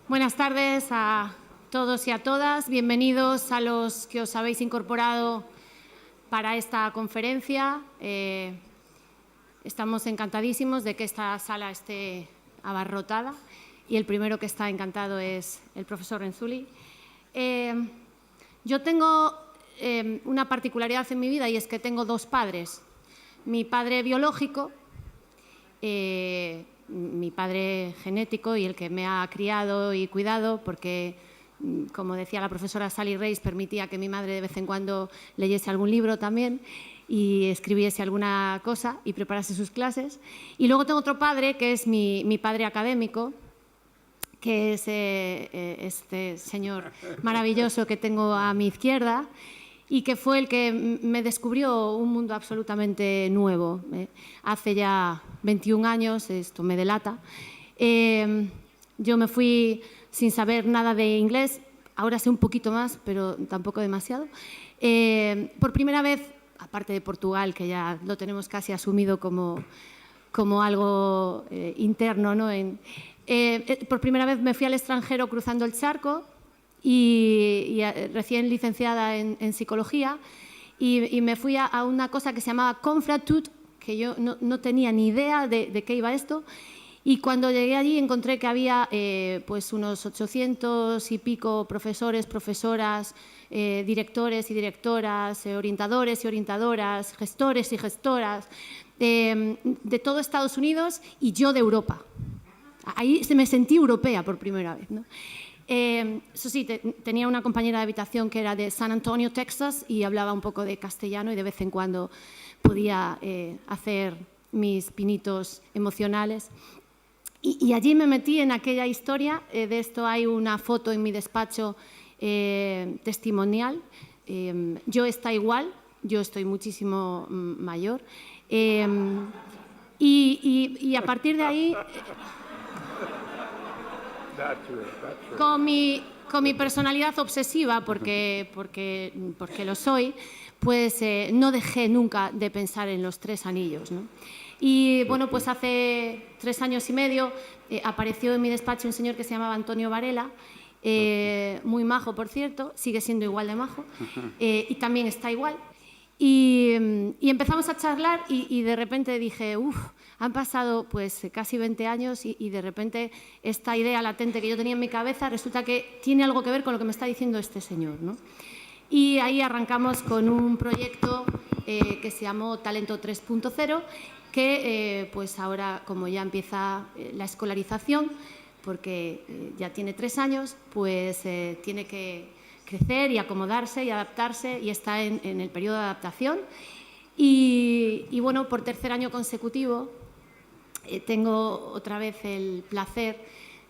Buenas tardes a todos y a todas. Bienvenidos a los que os habéis incorporado para esta conferencia. Estamos encantadísimos de que esta sala esté abarrotada y el primero que está encantado es el profesor Renzulli. Yo tengo una particularidad en mi vida y es que tengo dos padres. Mi padre biológico, mi padre genético y el que me ha criado y cuidado porque, como decía la profesora Sally Reyes, permitía que mi madre de vez en cuando leyese algún libro también y escribiese alguna cosa y preparase sus clases. Y luego tengo otro padre que es mi padre académico, que es este señor maravilloso que tengo a mi izquierda y que fue el que me descubrió un mundo absolutamente nuevo. Hace ya 21 años, esto me delata. Yo me fui sin saber nada de inglés, ahora sé un poquito más, pero tampoco demasiado. Por primera vez, aparte de Portugal, que ya lo tenemos casi asumido como algo interno, ¿no? Por primera vez me fui al extranjero cruzando el charco y recién licenciada en psicología y me fui a una cosa que se llamaba Confratut, que yo no tenía ni idea de qué iba esto, y cuando llegué allí encontré que había pues unos 800 y pico profesores, profesoras, directores y directoras, orientadores y orientadoras, gestores y gestoras de todo Estados Unidos y yo de Europa. Ahí me sentí europea por primera vez, ¿no? Eso sí, tenía una compañera de habitación que era de San Antonio, Texas, y hablaba un poco de castellano y de vez en cuando podía hacer mis pinitos emocionales. Y allí me metí en aquella historia. De esto hay una foto en mi despacho testimonial. Yo está igual, yo estoy muchísimo mayor. Y a partir de ahí... Con mi personalidad obsesiva, porque lo soy, pues no dejé nunca de pensar en los tres anillos, ¿no? Y bueno, pues hace 3 años y medio apareció en mi despacho un señor que se llamaba Antonio Varela, muy majo, por cierto, sigue siendo igual de majo, y también está igual. Y empezamos a charlar y de repente dije, han pasado pues casi 20 años y de repente esta idea latente que yo tenía en mi cabeza resulta que tiene algo que ver con lo que me está diciendo este señor, ¿no? Y ahí arrancamos con un proyecto que se llamó Talento 3.0, que pues ahora, como ya empieza la escolarización, porque ya tiene 3 años, pues tiene que crecer y acomodarse y adaptarse y está en el periodo de adaptación. Y bueno, por 3er año consecutivo tengo otra vez el placer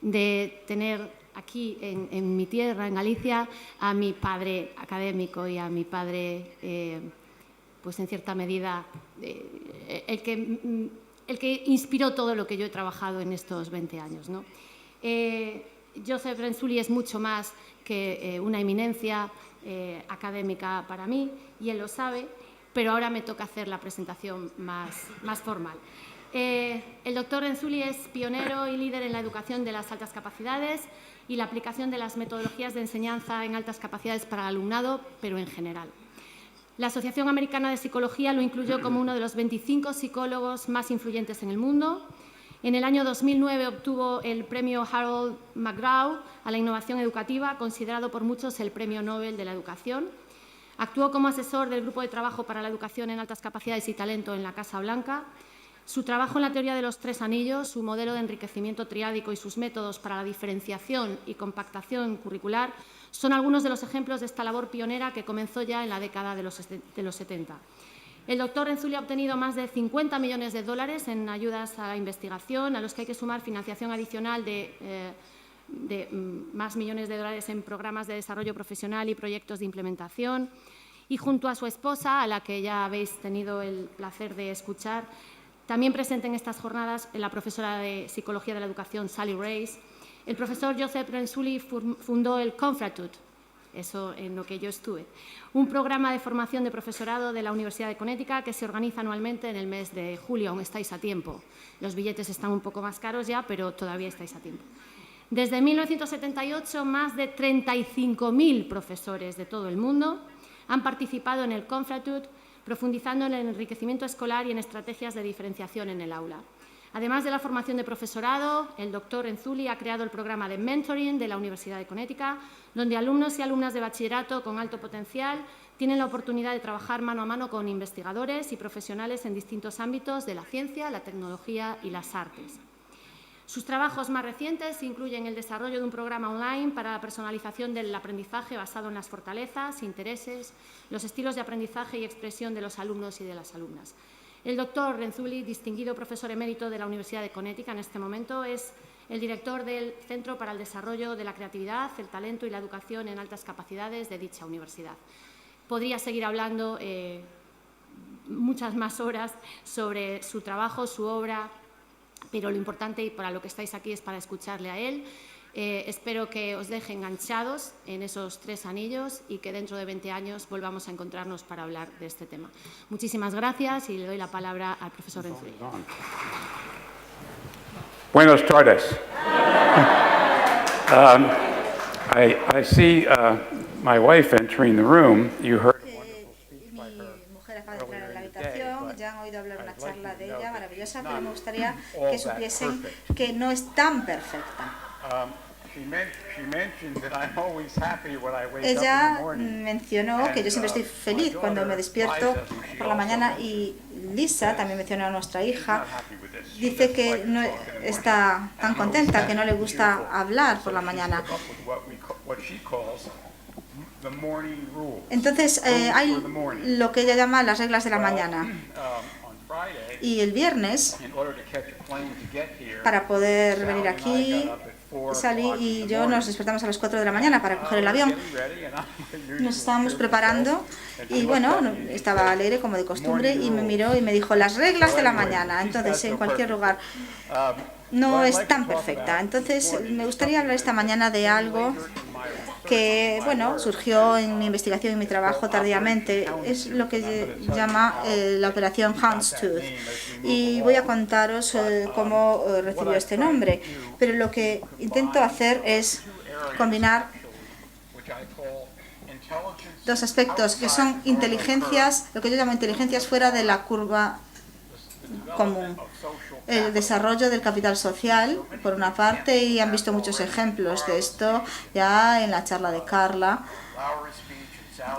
de tener aquí en mi tierra, en Galicia, a mi padre académico y a mi padre, pues en cierta medida, el que inspiró todo lo que yo he trabajado en estos 20 años, ¿no? Joseph Renzulli es mucho más que una eminencia académica para mí, y él lo sabe, pero ahora me toca hacer la presentación más formal. El doctor Renzulli es pionero y líder en la educación de las altas capacidades y la aplicación de las metodologías de enseñanza en altas capacidades para el alumnado, pero en general. La Asociación Americana de Psicología lo incluyó como uno de los 25 psicólogos más influyentes en el mundo. En el año 2009 obtuvo el premio Harold McGraw a la innovación educativa, considerado por muchos el premio Nobel de la educación. Actuó como asesor del Grupo de Trabajo para la Educación en Altas Capacidades y Talento en la Casa Blanca. Su trabajo en la teoría de los 3 anillos, su modelo de enriquecimiento triádico y sus métodos para la diferenciación y compactación curricular son algunos de los ejemplos de esta labor pionera que comenzó ya en la década de los 70. El doctor Renzulli ha obtenido más de 50 millones de dólares en ayudas a la investigación, a los que hay que sumar financiación adicional de más millones de dólares en programas de desarrollo profesional y proyectos de implementación. Y junto a su esposa, a la que ya habéis tenido el placer de escuchar, también presente en estas jornadas la profesora de Psicología de la Educación, Sally Reyes, el profesor Joseph Renzulli fundó el Confratut, eso en lo que yo estuve, un programa de formación de profesorado de la Universidad de Connecticut que se organiza anualmente en el mes de julio. Aún estáis a tiempo. Los billetes están un poco más caros ya, pero todavía estáis a tiempo. Desde 1978, más de 35.000 profesores de todo el mundo han participado en el Confratud, profundizando en el enriquecimiento escolar y en estrategias de diferenciación en el aula. Además de la formación de profesorado, el doctor Renzulli ha creado el programa de mentoring de la Universidad de Connecticut, donde alumnos y alumnas de bachillerato con alto potencial tienen la oportunidad de trabajar mano a mano con investigadores y profesionales en distintos ámbitos de la ciencia, la tecnología y las artes. Sus trabajos más recientes incluyen el desarrollo de un programa online para la personalización del aprendizaje basado en las fortalezas, intereses, los estilos de aprendizaje y expresión de los alumnos y de las alumnas. El doctor Renzulli, distinguido profesor emérito de la Universidad de Connecticut en este momento, es el director del Centro para el Desarrollo de la Creatividad, el Talento y la Educación en Altas Capacidades de dicha universidad. Podría seguir hablando muchas más horas sobre su trabajo, su obra, pero lo importante y para lo que estáis aquí es para escucharle a él. Espero que os deje enganchados en esos 3 anillos y que dentro de 20 años volvamos a encontrarnos para hablar de este tema. Muchísimas gracias y le doy la palabra al profesor Renzulli. Buenas tardes. I see my wife entering the room. You heard a wonderful speech by her. Mi mujer acaba de entrar en la habitación, ya han oído hablar una charla de ella maravillosa, pero me gustaría que supiesen que no es tan perfecta. Ella mencionó que yo siempre estoy feliz cuando me despierto por la mañana y Lisa, también mencionó a nuestra hija, dice que no está tan contenta, que no le gusta hablar por la mañana. Entonces hay lo que ella llama las reglas de la mañana. Y el viernes, para poder venir aquí, Sally y yo nos despertamos a las 4 de la mañana para coger el avión. Nos estábamos preparando y bueno, estaba alegre como de costumbre y me miró y me dijo las reglas de la mañana. Entonces, en cualquier lugar no es tan perfecta. Entonces, me gustaría hablar esta mañana de algo que, bueno, surgió en mi investigación y mi trabajo tardíamente. Es lo que se llama la operación Houndstooth. Y voy a contaros cómo recibió este nombre. Pero lo que intento hacer es combinar 2 aspectos que son inteligencias, lo que yo llamo inteligencias fuera de la curva común. El desarrollo del capital social, por una parte, y han visto muchos ejemplos de esto ya en la charla de Carla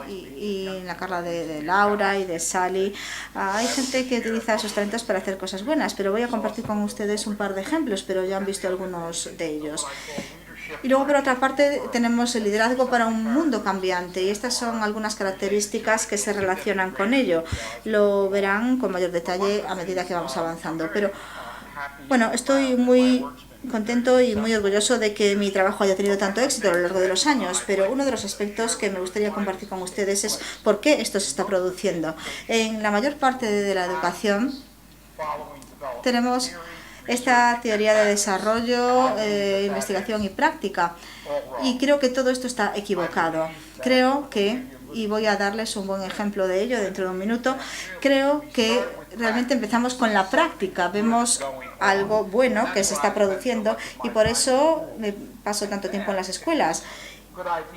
y en la charla de Laura y de Sally. Hay gente que utiliza esos talentos para hacer cosas buenas, pero voy a compartir con ustedes un par de ejemplos, pero ya han visto algunos de ellos. Y luego, por otra parte, tenemos el liderazgo para un mundo cambiante y estas son algunas características que se relacionan con ello. Lo verán con mayor detalle a medida que vamos avanzando. Pero, bueno, estoy muy contento y muy orgulloso de que mi trabajo haya tenido tanto éxito a lo largo de los años, pero uno de los aspectos que me gustaría compartir con ustedes es por qué esto se está produciendo. En la mayor parte de la educación tenemos esta teoría de desarrollo, investigación y práctica. Y creo que todo esto está equivocado. Creo que, y voy a darles un buen ejemplo de ello dentro de un minuto, creo que realmente empezamos con la práctica. Vemos algo bueno que se está produciendo y por eso me paso tanto tiempo en las escuelas.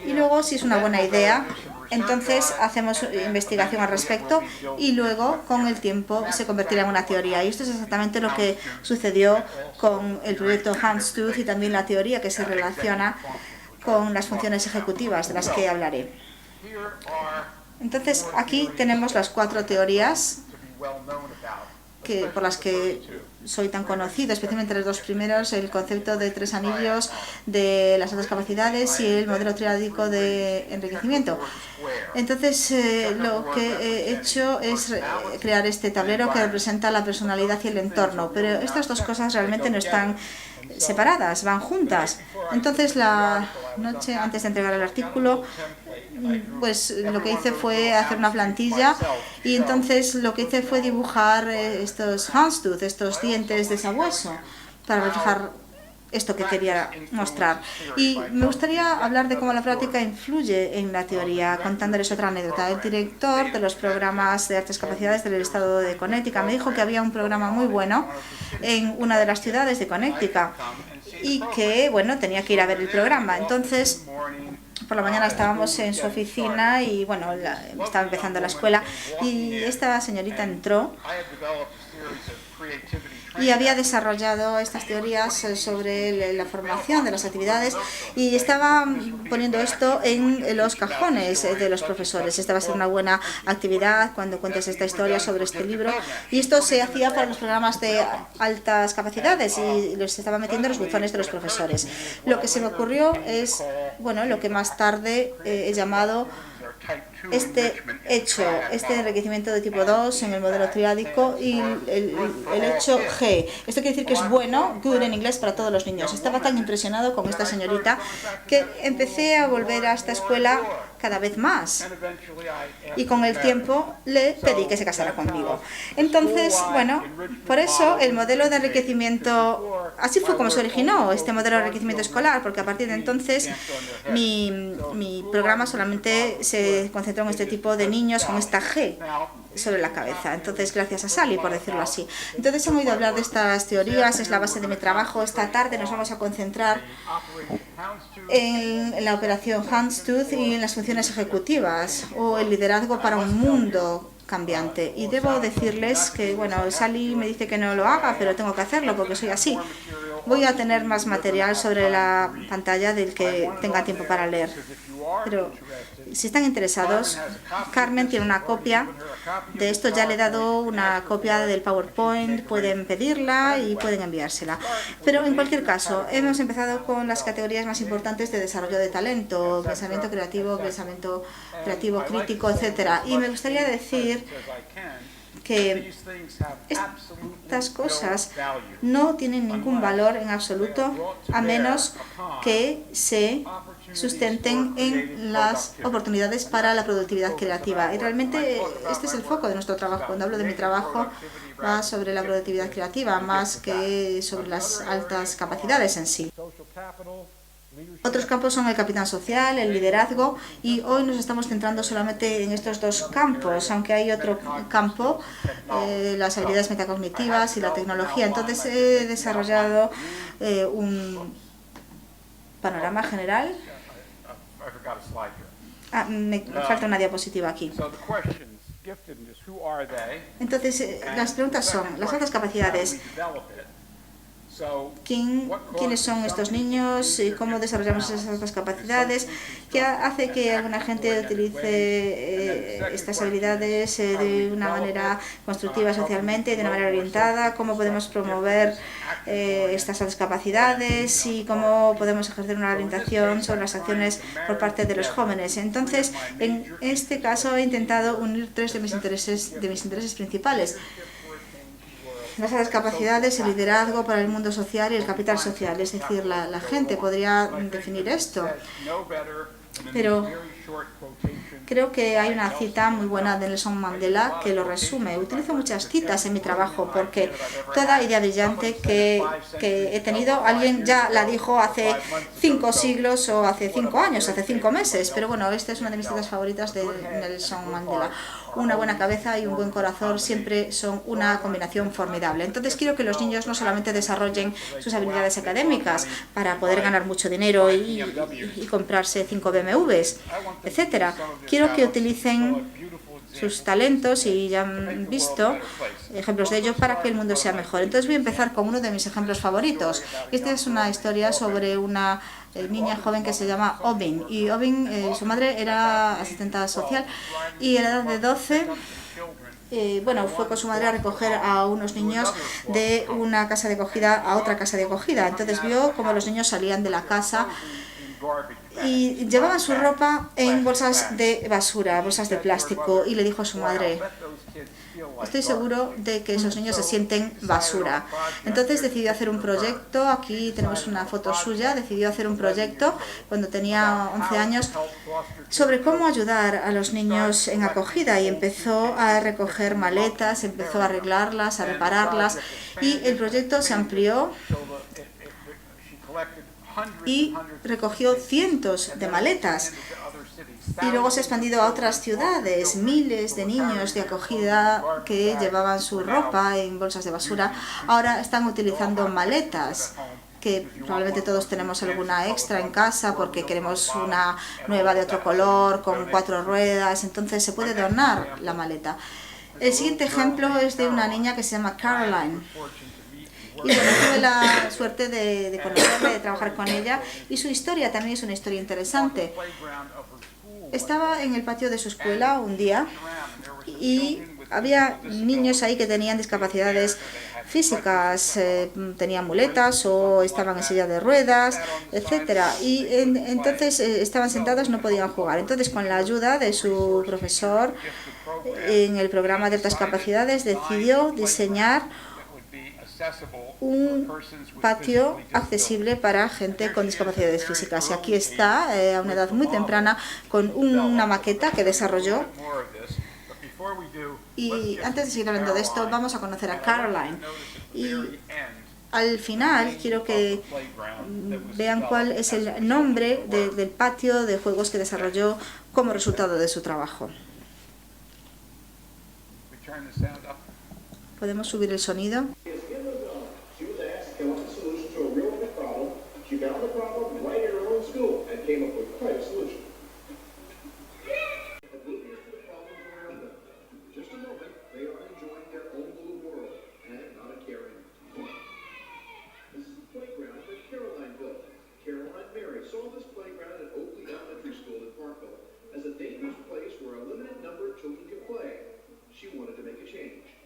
Y luego, si es una buena idea, entonces hacemos investigación al respecto y luego, con el tiempo, se convertirá en una teoría. Y esto es exactamente lo que sucedió con el proyecto Houndstooth y también la teoría que se relaciona con las funciones ejecutivas, de las que hablaré. Entonces, aquí tenemos las 4 teorías por las que soy tan conocido, especialmente los 2 primeros, el concepto de 3 anillos de las altas capacidades y el modelo triádico de enriquecimiento. Entonces, lo que he hecho es crear este tablero que representa la personalidad y el entorno, pero estas 2 cosas realmente no están separadas, van juntas. Entonces, la noche antes de entregar el artículo, pues lo que hice fue hacer una plantilla y entonces lo que hice fue dibujar estos Houndstooth, estos dientes de sabueso, para reflejar esto que quería mostrar. Y me gustaría hablar de cómo la práctica influye en la teoría, contándoles otra anécdota. El director de los programas de altas capacidades del estado de Connecticut me dijo que había un programa muy bueno en una de las ciudades de Connecticut y que, bueno, tenía que ir a ver el programa. Entonces, por la mañana estábamos en su oficina y, bueno, estaba empezando la escuela y esta señorita entró y había desarrollado estas teorías sobre la formación de las actividades y estaba poniendo esto en los cajones de los profesores. Esta va a ser una buena actividad cuando cuentes esta historia sobre este libro. Y esto se hacía para los programas de altas capacidades y los estaba metiendo en los buzones de los profesores. Lo que se me ocurrió es, bueno, lo que más tarde he llamado este enriquecimiento de tipo 2 en el modelo triádico y el hecho G. Esto quiere decir que es bueno, good en inglés, para todos los niños. Estaba tan impresionado con esta señorita que empecé a volver a esta escuela cada vez más. Y con el tiempo le pedí que se casara conmigo. Entonces, bueno, por eso el modelo de enriquecimiento, así fue como se originó este modelo de enriquecimiento escolar, porque a partir de entonces mi programa solamente se concentró en este tipo de niños con esta G sobre la cabeza. Entonces, gracias a Sally, por decirlo así. Entonces, han oído hablar de estas teorías, es la base de mi trabajo. Esta tarde nos vamos a concentrar en la operación Houndstooth y en las funciones ejecutivas o el liderazgo para un mundo cambiante. Y debo decirles que, bueno, Sally me dice que no lo haga, pero tengo que hacerlo porque soy así. Voy a tener más material sobre la pantalla del que tenga tiempo para leer. Pero si están interesados, Carmen tiene una copia de esto, ya le he dado una copia del PowerPoint, pueden pedirla y pueden enviársela. Pero en cualquier caso, hemos empezado con las categorías más importantes de desarrollo de talento, pensamiento creativo crítico, etcétera. Y me gustaría decir que estas cosas no tienen ningún valor en absoluto a menos que se sustenten en las oportunidades para la productividad creativa. Y realmente este es el foco de nuestro trabajo. Cuando hablo de mi trabajo va sobre la productividad creativa más que sobre las altas capacidades en sí. Otros campos son el capital social, el liderazgo, y hoy nos estamos centrando solamente en estos dos campos, aunque hay otro campo, las habilidades metacognitivas y la tecnología. Entonces he desarrollado un panorama general. Me falta una diapositiva aquí. Entonces las preguntas son, las altas capacidades. ¿Quiénes son estos niños? ¿Cómo desarrollamos esas altas capacidades? ¿Qué hace que alguna gente utilice estas habilidades de una manera constructiva socialmente, de una manera orientada? ¿Cómo podemos promover estas altas capacidades? ¿Y cómo podemos ejercer una orientación sobre las acciones por parte de los jóvenes? Entonces, en este caso he intentado unir tres de mis intereses principales: las altas capacidades, el liderazgo para el mundo social y el capital social. Es decir, la gente podría definir esto, pero creo que hay una cita muy buena de Nelson Mandela que lo resume. Utilizo muchas citas en mi trabajo porque toda idea brillante que he tenido, alguien ya la dijo hace 5 siglos o hace 5 años, hace 5 meses. Pero bueno, esta es una de mis citas favoritas de Nelson Mandela. Una buena cabeza y un buen corazón siempre son una combinación formidable. Entonces quiero que los niños no solamente desarrollen sus habilidades académicas para poder ganar mucho dinero y comprarse 5 BMWs, etcétera. Quiero que utilicen sus talentos, y ya han visto ejemplos de ello, para que el mundo sea mejor. Entonces voy a empezar con uno de mis ejemplos favoritos. Esta es una historia sobre una niña joven que se llama Obin. Y Obin, su madre era asistente social, y a la edad de 12 fue con su madre a recoger a unos niños de una casa de acogida a otra casa de acogida. Entonces vio cómo los niños salían de la casa y llevaban su ropa en bolsas de basura, bolsas de plástico, y le dijo a su madre: estoy seguro de que esos niños se sienten basura. Entonces decidió hacer un proyecto, aquí tenemos una foto suya, decidió hacer un proyecto cuando tenía 11 años sobre cómo ayudar a los niños en acogida, y empezó a recoger maletas, empezó a arreglarlas, a repararlas, y el proyecto se amplió y recogió cientos de maletas. Y luego se ha expandido a otras ciudades. Miles de niños de acogida que llevaban su ropa en bolsas de basura ahora están utilizando maletas que probablemente todos tenemos alguna extra en casa porque queremos una nueva de otro color, con 4 ruedas, entonces se puede donar la maleta. El siguiente ejemplo es de una niña que se llama Caroline. Y bueno, tuve la suerte de conocerla, de trabajar con ella, y su historia también es una historia interesante. Estaba en el patio de su escuela un día y había niños ahí que tenían discapacidades físicas, tenían muletas o estaban en silla de ruedas, etcétera. Y entonces estaban sentados, no podían jugar. Entonces, con la ayuda de su profesor en el programa de altas capacidades, decidió diseñar un patio accesible para gente con discapacidades físicas. Y aquí está, a una edad muy temprana, con una maqueta que desarrolló. Y antes de seguir hablando de esto, vamos a conocer a Caroline. Y al final quiero que vean cuál es el nombre del patio de juegos que desarrolló como resultado de su trabajo. ¿Podemos subir el sonido?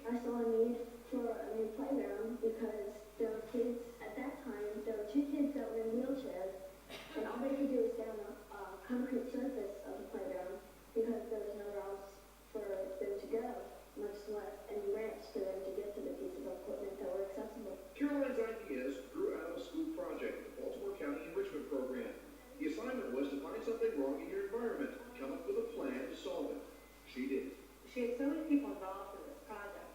I saw a need for a new playground because there were kids, at that time, there were 2 kids that were in wheelchairs, and all they could do was stand on a concrete surface of the playground because there was nowhere else for them to go, much less any ramps for them to get to the pieces of equipment that were accessible. Caroline's ideas grew out of a school project, the Baltimore County Enrichment Program. The assignment was to find something wrong in your environment, come up with a plan to solve it. She did. She had so many people involved in this project,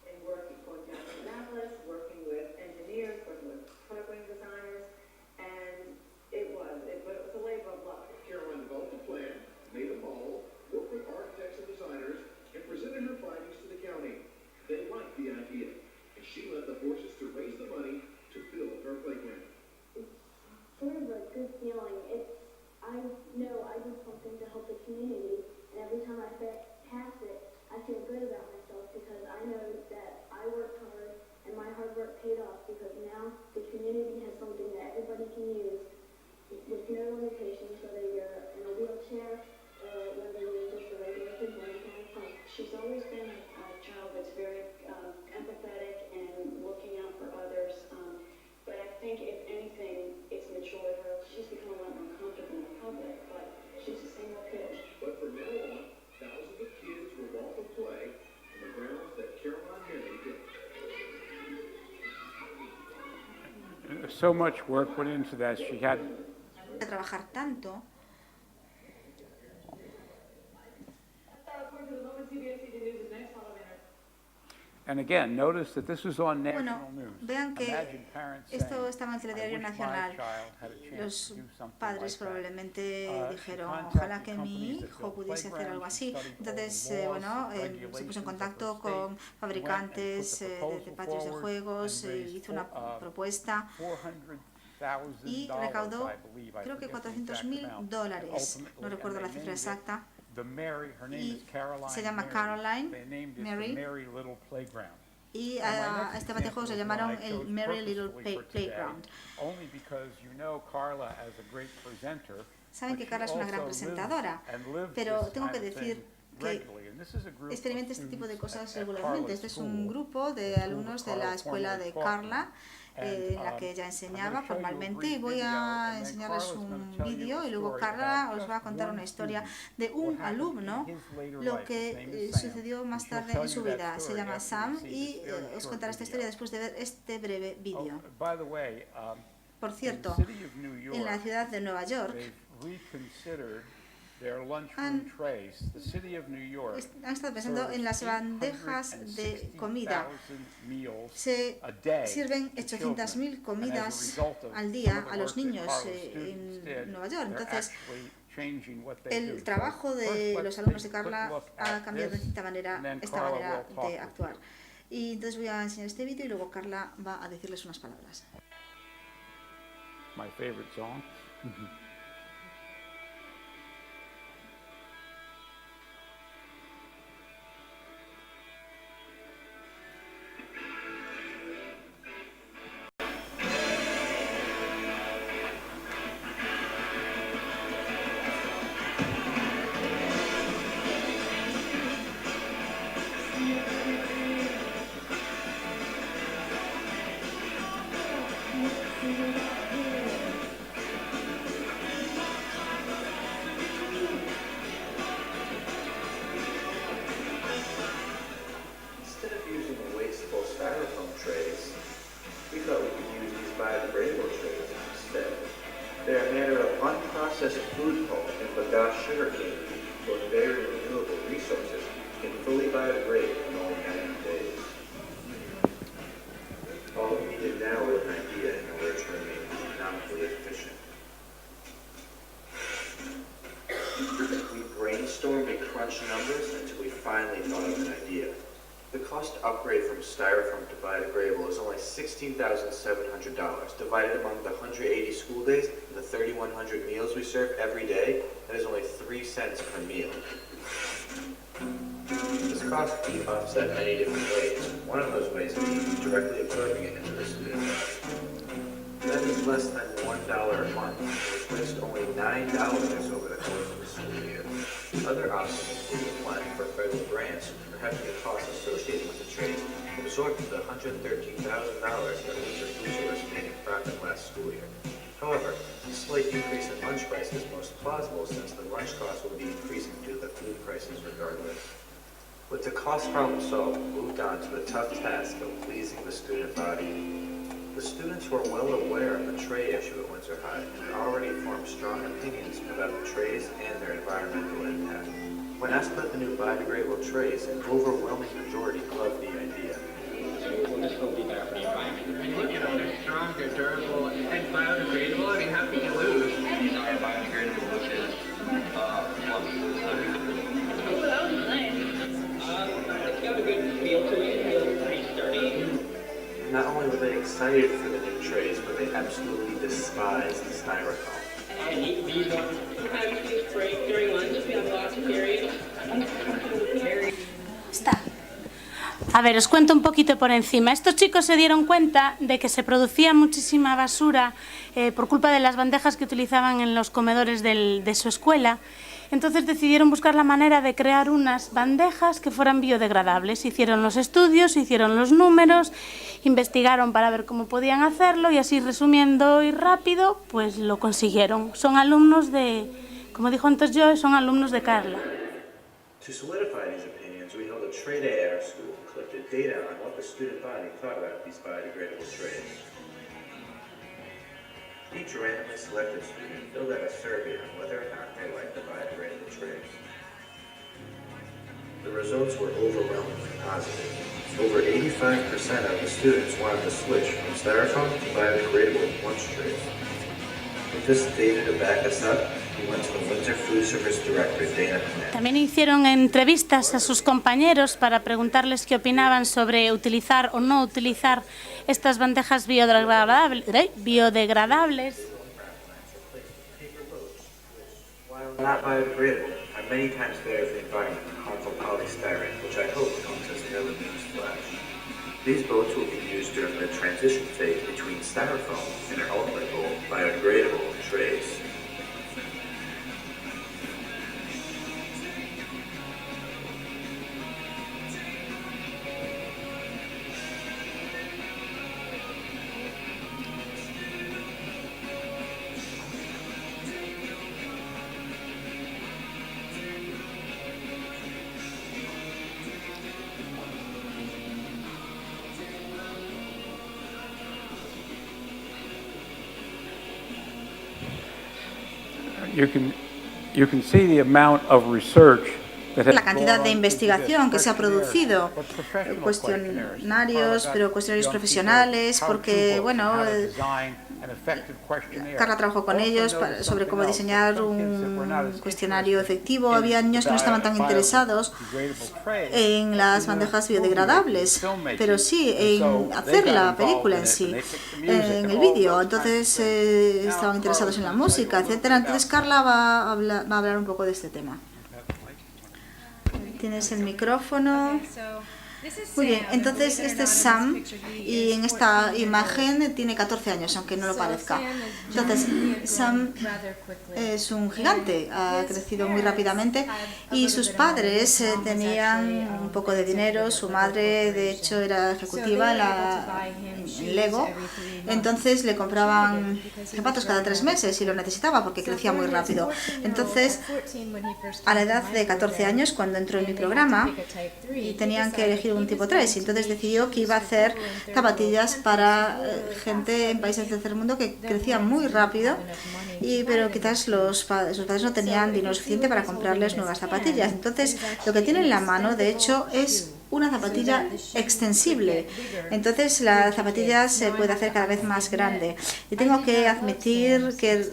in working for Indianapolis, working with engineers, working with program designers, and it was a labor of love. Caroline developed a plan, made a model, worked with architects and designers, and presented her findings to the county. They liked the idea, and she led the horses to raise the money to build her playground. It's sort of a good feeling. I know I did something to help the community, and every time I pass it, I feel good about myself because I know that I worked hard and my hard work paid off because now the community has something that everybody can use with no limitations, whether you're in a wheelchair or whether you're just a regular kid learning to have fun. She's always been a child that's very empathetic and looking out for others, but I think if anything, it's matured her. She's become a lot more comfortable in the public, but she's the same old kid. But from now on, thousands of kids will walk and play on the grounds that Caroline Mary built. So much work went into that. She had De trabajar tanto. And again, notice that this was on Bueno, national news. vean que Imagine parents esto saying, estaba en el "I telediario wish my nacional. child had a chance Los to do something padres like that." probablemente dijeron, contacted ojalá que mi companies that hijo built pudiese hacer algo playgrounds, así. studied all the Entonces, laws, bueno, se regulations puso en of the contacto state, con went fabricantes and put the de patios de proposal juegos, forward and hizo una raised propuesta y $400,000, recaudó, I believe. I creo que forget the exact $400,000. amount. No Ultimately, recuerdo and la they cifra named it exacta. the Mary, her name Y is Caroline se llama Mary. Caroline They named it Mary. the Mary Little Playground. Y And my a next este patio de juegos le example is llamaron one I el chose Mary Little purposefully for today, Playground. only because you know Carla as a great presenter, Saben but que she Carla es una gran also lives presentadora, and lives pero this tengo que kind of decir thing que regularly. And this is a group of experimenta este tipo de students cosas at regularmente. Carla's Este es un school, grupo de the school alumnos that de la Carla escuela formerly de taught Carla, And, en la que ella I'm enseñaba gonna show you a formalmente, brief y voy video, a and then enseñarles Carla's un gonna tell you vídeo a y luego story Carla about os va a just contar one una historia student, de what un happened alumno, in his later lo life. His name que is Sam, sucedió más and she'll tarde tell en su you that vida. Se story llama after you Sam see y this very os short contará esta video. historia después de ver este breve vídeo. Oh, by the way, Por in the cierto, city of New en la York, ciudad de Nueva York they've reconsidered their lunchroom han trays. The city of New York han estado pensando en las bandejas de comida. 860,000 meals Se a day sirven to 800.000 children. And as a comidas result of al día some of the a los work that niños Carla's students did, en Nueva York. they're Entonces, actually changing what they do. el So trabajo de first, los let's alumnos de take a quick Carla look ha at cambiado de this, esta manera, and then esta Carla manera will talk de with actuar. you. Y entonces voy a enseñar este vídeo y luego Carla va a decirles unas palabras. my favorite song. Instead of using wasteful styrofoam trays, we thought we could use these biodegradable trays instead. They're made out of unprocessed food pulp and bagasse sugarcane, both very renewable resources, and fully biodegrade in only 90 days. All we needed now was an idea in order to remain economically efficient. We brainstormed and crunched numbers until we finally thought of an idea. The cost to upgrade from styrofoam to biodegradable is only $16,700. Divided among the 180 school days and the 3,100 meals we serve every day, that is only 3 cents per meal. This cost can be offset many different ways. One of those ways is directly absorbing it into the student budget. That is less than $1 a month, which wastes only $9 over the course of the school year. Other options include applying for federal grants or having the costs associated with the trays absorbed the $113,000 that Windsor Food Service made in profit last school year. However, a slight increase in lunch price is most plausible since the lunch cost will be increasing due to the food prices regardless. With the cost problem solved, we moved on to the tough task of pleasing the student body. The students were well aware of the tray issue at Windsor High and had already formed strong opinions about the trays and their environmental impact. When asked about the new biodegradable trays, an overwhelming majority loved the idea. This will be better for the environment. And look at them, they're strong, they're durable, and biodegradable. I mean, how can you lose? These are biodegradable, which is Oh, that was nice. It's got a good feel to it. It feels pretty sturdy. Not only were they excited for the new trays, but they absolutely despised the styrofoam. And these ones, how do you think break during lunch? We have lots of periods. Está. A ver, os cuento un poquito por encima. Estos chicos se dieron cuenta de que se producía muchísima basura por culpa de las bandejas que utilizaban en los comedores de su escuela. Entonces decidieron buscar la manera de crear unas bandejas que fueran biodegradables. Hicieron los estudios, hicieron los números, investigaron para ver cómo podían hacerlo y así, resumiendo y rápido, pues lo consiguieron. Son alumnos de, como dijo antes Joe, son alumnos de Carla. To solidify these opinions, we held a tray day at our school and collected data on what the student body thought about these biodegradable trays. Each randomly selected student filled out a survey on whether or not they liked the biodegradable trays. The results were overwhelmingly positive. Over 85% of the students wanted to switch from styrofoam to biodegradable lunch trays. With this data to back us up, we went to the Windsor Food Service Director, Dana Plant. También hicieron entrevistas a sus compañeros para preguntarles qué opinaban sobre utilizar o no utilizar estas bandejas biodegradables. While not biodegradable, are many times better for the environment than harmful polystyrene, which I hope comes as no news flash. These boats will be used during the transition phase between styrofoam and our ultimate goal, biodegradable trays. You can see the amount of research la cantidad de investigación que se ha producido, cuestionarios, pero cuestionarios profesionales, porque, bueno, Carla trabajó con ellos sobre cómo diseñar un cuestionario efectivo. Había niños que no estaban tan interesados en las bandejas biodegradables, pero sí en hacer la película en sí, en el vídeo. Entonces estaban interesados en la música, etcétera. Entonces Carla va a hablar un poco de este tema. Tienes el micrófono. Muy bien, entonces este es Sam y en esta imagen tiene 14 años, aunque no lo parezca. Entonces, Sam es un gigante, ha crecido muy rápidamente y sus padres tenían un poco de dinero. Su madre, de hecho, era ejecutiva en Lego, entonces le compraban zapatos cada 3 meses y lo necesitaba porque crecía muy rápido. Entonces, a la edad de 14 años, cuando entró en mi programa, tenían que elegir un tipo 3, y entonces decidió que iba a hacer zapatillas para gente en países del tercer mundo que crecían muy rápido, pero quizás sus padres no tenían dinero suficiente para comprarles nuevas zapatillas. Entonces lo que tiene en la mano, de hecho, es una zapatilla extensible. Entonces la zapatilla se puede hacer cada vez más grande. Y tengo que admitir que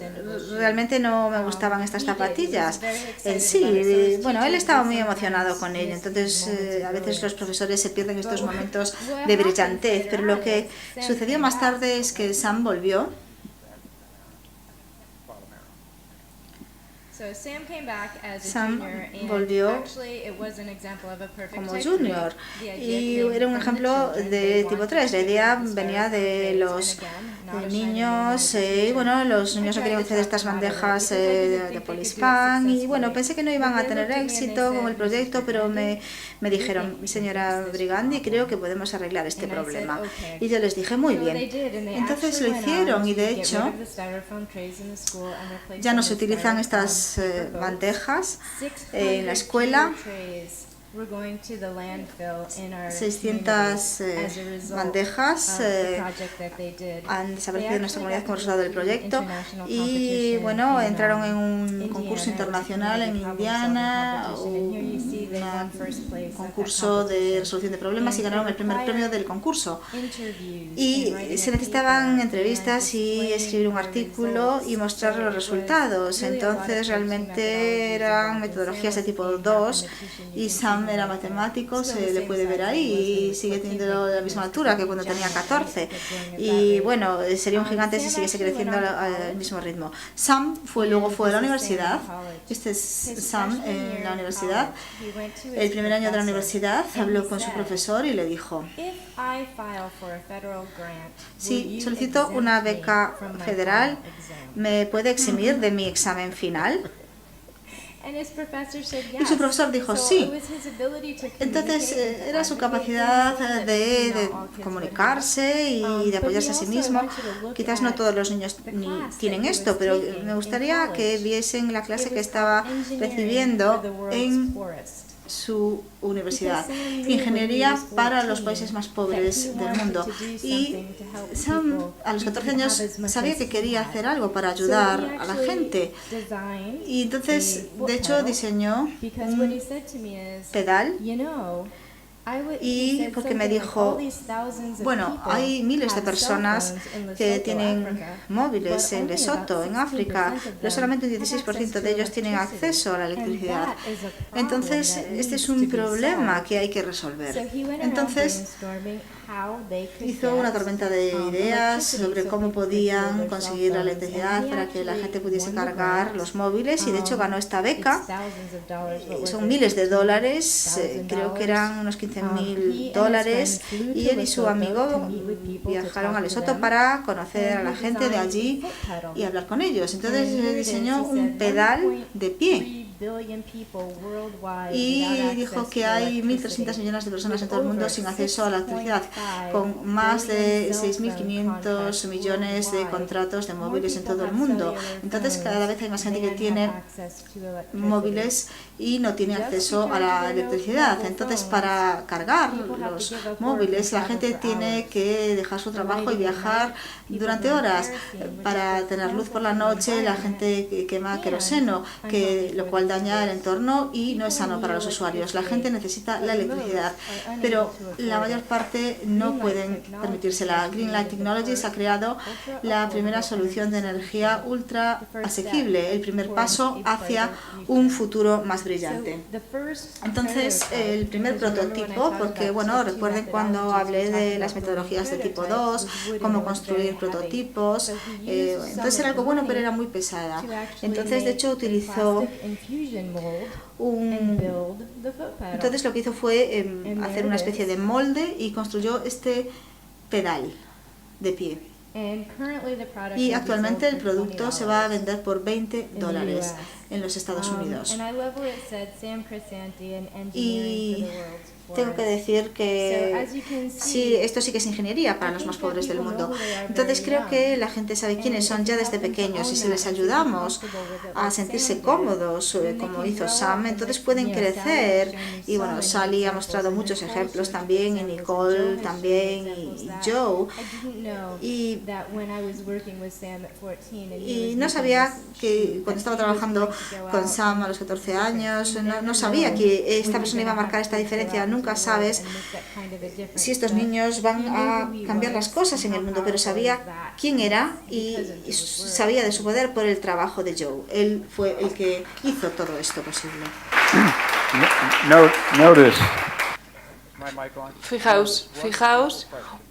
realmente no me gustaban estas zapatillas en sí. Bueno, él estaba muy emocionado con ello. Entonces a veces los profesores se pierden estos momentos de brillantez. Pero lo que sucedió más tarde es que Sam volvió. Sam volvió como junior y era un ejemplo de tipo 3. La idea venía de los niños, bueno, los niños no querían hacer estas bandejas de Polispan y bueno, pensé que no iban a tener éxito con el proyecto, pero me dijeron, señora Brigandi, creo que podemos arreglar este problema. Y yo les dije, muy bien. Entonces lo hicieron y de hecho ya no se utilizan estas bandejas en la escuela. 600 bandejas han desaparecido en nuestra comunidad como resultado del proyecto y bueno, entraron en un concurso internacional en Indiana, un concurso de resolución de problemas, y ganaron el primer premio del concurso. Y se necesitaban entrevistas y escribir un artículo y mostrar los resultados. Entonces realmente eran metodologías de tipo 2 y Sam era matemático, se le puede ver ahí y sigue teniendo la misma altura que cuando tenía 14 y bueno, sería un gigante si siguiese creciendo al mismo ritmo. Sam luego fue a la universidad. Este es Sam en la universidad. El primer año de la universidad habló con su profesor y le dijo, si solicito una beca federal, ¿me puede eximir de mi examen final? Y su profesor dijo sí. Entonces era su capacidad de comunicarse y de apoyarse a sí mismo. Quizás no todos los niños tienen esto, pero me gustaría que viesen la clase que estaba recibiendo en su universidad, ingeniería para los países más pobres del mundo. Y Sam a los 14 años sabía que quería hacer algo para ayudar a la gente y entonces de hecho diseñó un pedal. Y porque me dijo, bueno, hay miles de personas que tienen móviles en Lesoto, en África, pero solamente un 16% de ellos tienen acceso a la electricidad. Entonces, este es un problema que hay que resolver. Entonces, hizo una tormenta de ideas sobre cómo podían conseguir la electricidad para que la gente pudiese cargar los móviles y de hecho ganó esta beca. Son miles de dólares, creo que eran unos $15,000 y él y su amigo viajaron a Lesoto para conocer a la gente de allí y hablar con ellos. Entonces diseñó un pedal de pie. Y dijo que hay 1.300 millones de personas en todo el mundo sin acceso a la electricidad, con más de 6.500 millones de contratos de móviles en todo el mundo. Entonces cada vez hay más gente que tiene móviles y no tiene acceso a la electricidad. Entonces para cargar los móviles la gente tiene que dejar su trabajo y viajar durante horas. Para tener luz por la noche la gente quema queroseno, lo cual cual daña el entorno y no es sano para los usuarios. La gente necesita la electricidad, pero la mayor parte no pueden permitírsela. Greenlight Technologies ha creado la primera solución de energía ultra asequible, el primer paso hacia un futuro más brillante. Entonces, el primer prototipo, porque bueno, recuerden cuando hablé de las metodologías de tipo 2, cómo construir prototipos, entonces era algo bueno, pero era muy pesada. Entonces, de hecho, utilizó entonces lo que hizo fue hacer una especie de molde y construyó este pedal de pie. Y actualmente el producto se va a vender por $20 en los Estados Unidos. Y tengo que decir que sí, esto sí que es ingeniería para los más pobres del mundo. Entonces creo que la gente sabe quiénes son ya desde pequeños, y si les ayudamos a sentirse cómodos, como hizo Sam, entonces pueden crecer. Y bueno, Sally ha mostrado muchos ejemplos también, y Nicole también, y Joe. Y no sabía que cuando estaba trabajando con Sam a los 14 años, no sabía que esta persona iba a marcar esta diferencia. Nunca sabes si estos niños van a cambiar las cosas en el mundo, pero sabía quién era y sabía de su poder por el trabajo de Joe. Él fue el que hizo todo esto posible. Fijaos,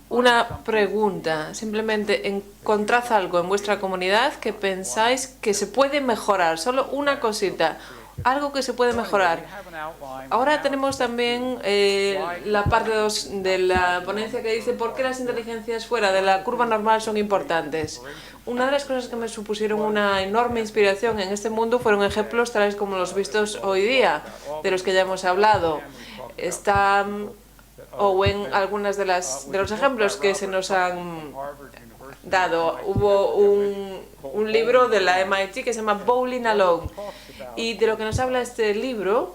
una pregunta. Simplemente encontrad algo en vuestra comunidad que pensáis que se puede mejorar. Solo una cosita. Algo que se puede mejorar. Ahora tenemos también la parte 2 de la ponencia que dice por qué las inteligencias fuera de la curva normal son importantes. Una de las cosas que me supusieron una enorme inspiración en este mundo fueron ejemplos tales como los vistos hoy día, de los que ya hemos hablado. Está Owen, algunas de los ejemplos que se nos han dado. Hubo un libro de la MIT que se llama Bowling Alone, y de lo que nos habla este libro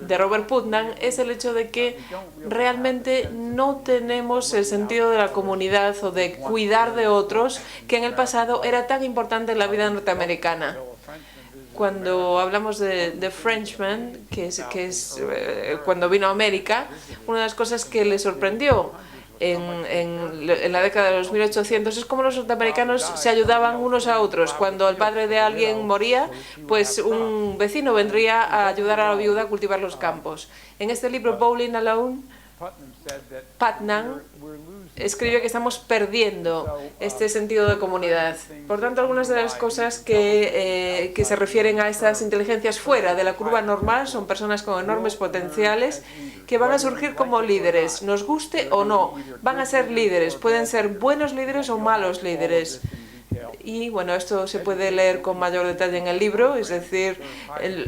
de Robert Putnam es el hecho de que realmente no tenemos el sentido de la comunidad o de cuidar de otros que en el pasado era tan importante en la vida norteamericana. Cuando hablamos de Frenchman, que es cuando vino a América, una de las cosas que le sorprendió en la década de los 1800 es como los norteamericanos se ayudaban unos a otros. Cuando el padre de alguien moría, pues un vecino vendría a ayudar a la viuda a cultivar los campos. En este libro, Bowling Alone, Putnam escribe que estamos perdiendo este sentido de comunidad. Por tanto, algunas de las cosas que se refieren a estas inteligencias fuera de la curva normal son personas con enormes potenciales que van a surgir como líderes, nos guste o no, van a ser líderes, pueden ser buenos líderes o malos líderes. Y bueno, esto se puede leer con mayor detalle en el libro, es decir,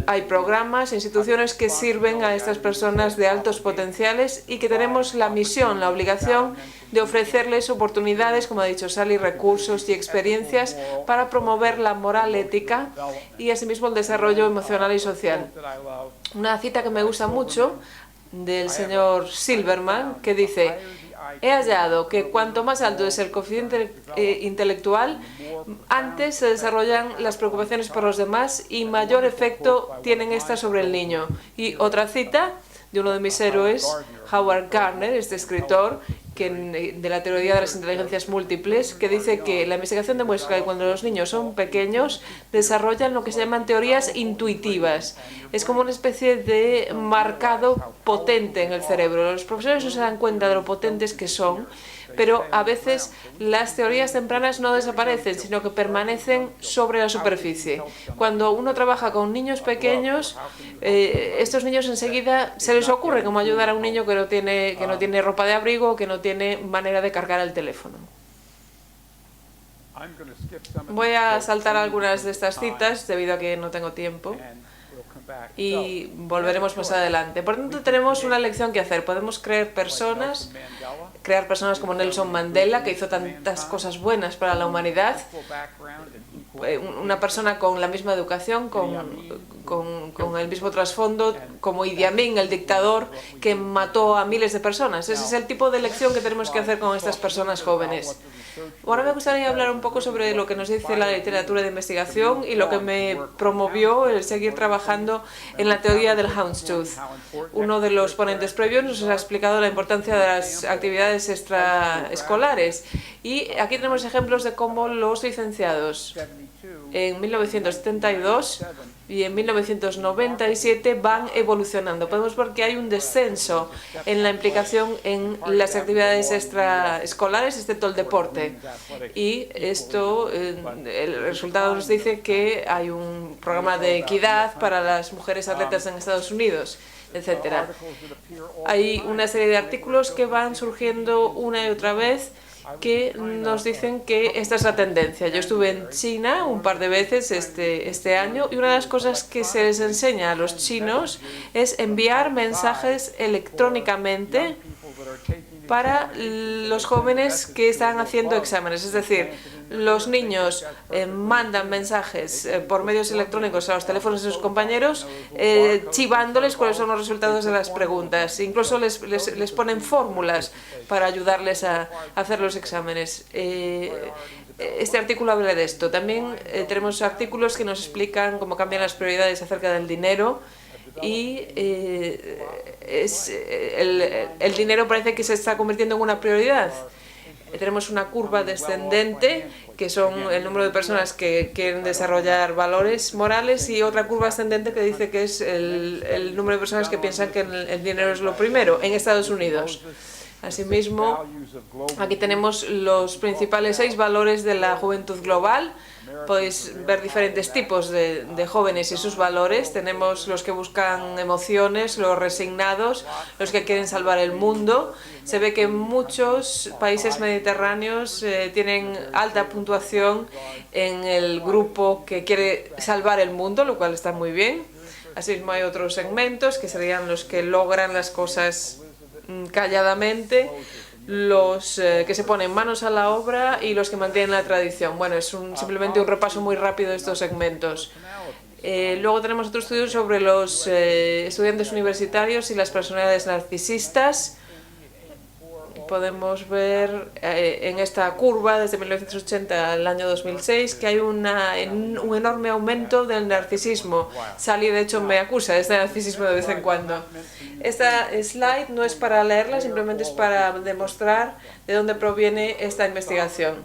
hay programas, instituciones que sirven a estas personas de altos potenciales y que tenemos la misión, la obligación de ofrecerles oportunidades, como ha dicho Sally, recursos y experiencias para promover la moral ética y asimismo el desarrollo emocional y social. Una cita que me gusta mucho del señor Silverman, que dice: he hallado que cuanto más alto es el coeficiente intelectual, antes se desarrollan las preocupaciones por los demás y mayor efecto tienen estas sobre el niño. Y otra cita de uno de mis héroes, Howard Gardner, este escritor de la teoría de las inteligencias múltiples, que dice que la investigación demuestra que cuando los niños son pequeños desarrollan lo que se llaman teorías intuitivas. Es como una especie de marcado potente en el cerebro. Los profesores no se dan cuenta de lo potentes que son, pero a veces las teorías tempranas no desaparecen, sino que permanecen sobre la superficie. Cuando uno trabaja con niños pequeños, estos niños enseguida se les ocurre cómo ayudar a un niño que no tiene ropa de abrigo, que no tiene manera de cargar el teléfono. Voy a saltar algunas de estas citas debido a que no tengo tiempo y volveremos más adelante. Por tanto, tenemos una lección que hacer. Podemos crear personas como Nelson Mandela, que hizo tantas cosas buenas para la humanidad, una persona con la misma educación, con con el mismo trasfondo como Idi Amin, el dictador que mató a miles de personas. Ese es el tipo de lección que tenemos que hacer con estas personas jóvenes. Ahora me gustaría hablar un poco sobre lo que nos dice la literatura de investigación y lo que me promovió el seguir trabajando en la teoría del houndstooth. Uno de los ponentes previos nos ha explicado la importancia de las actividades extraescolares y aquí tenemos ejemplos de cómo los licenciados en 1972 y en 1997 van evolucionando. Podemos ver que hay un descenso en la implicación en las actividades extraescolares, excepto el deporte. Y esto, el resultado nos dice que hay un programa de equidad para las mujeres atletas en Estados Unidos, etcétera. Hay una serie de artículos que van surgiendo una y otra vez que nos dicen que esta es la tendencia. Yo estuve en China un par de veces este año y una de las cosas que se les enseña a los chinos es enviar mensajes electrónicamente para los jóvenes que están haciendo exámenes. Es decir, los niños mandan mensajes por medios electrónicos a los teléfonos de sus compañeros chivándoles cuáles son los resultados de las preguntas. Incluso les ponen fórmulas para ayudarles a hacer los exámenes. Este artículo habla de esto. También tenemos artículos que nos explican cómo cambian las prioridades acerca del dinero. Y el dinero parece que se está convirtiendo en una prioridad. Tenemos una curva descendente, que son el número de personas que quieren desarrollar valores morales, y otra curva ascendente que dice que es el número de personas que piensan que el dinero es lo primero en Estados Unidos. Asimismo, aquí tenemos los principales 6 valores de la juventud global. Podéis ver diferentes tipos de jóvenes y sus valores. Tenemos los que buscan emociones, los resignados, los que quieren salvar el mundo. Se ve que muchos países mediterráneos tienen alta puntuación en el grupo que quiere salvar el mundo, lo cual está muy bien. Asimismo, hay otros segmentos que serían los que logran las cosas calladamente, los que se ponen manos a la obra y los que mantienen la tradición. Bueno, es simplemente un repaso muy rápido de estos segmentos. Luego tenemos otro estudio sobre los estudiantes universitarios y las personalidades narcisistas. Podemos ver en esta curva desde 1980 al año 2006 que hay un enorme aumento del narcisismo. Sally, de hecho, me acusa de este narcisismo de vez en cuando. Esta slide no es para leerla, simplemente es para demostrar de dónde proviene esta investigación.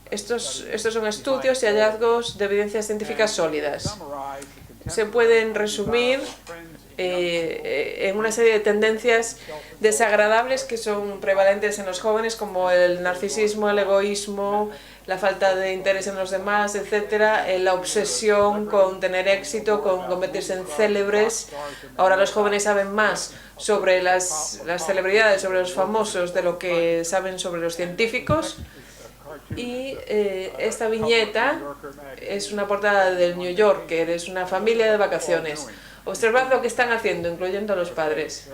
Estos son estudios y hallazgos de evidencias científicas sólidas. Se pueden resumir en una serie de tendencias desagradables que son prevalentes en los jóvenes, como el narcisismo, el egoísmo, la falta de interés en los demás, etcétera, la obsesión con tener éxito, con convertirse en célebres. Ahora los jóvenes saben más sobre las celebridades, sobre los famosos, de lo que saben sobre los científicos. Y esta viñeta es una portada del New Yorker, es una familia de vacaciones. Observad lo que están haciendo, incluyendo a los padres.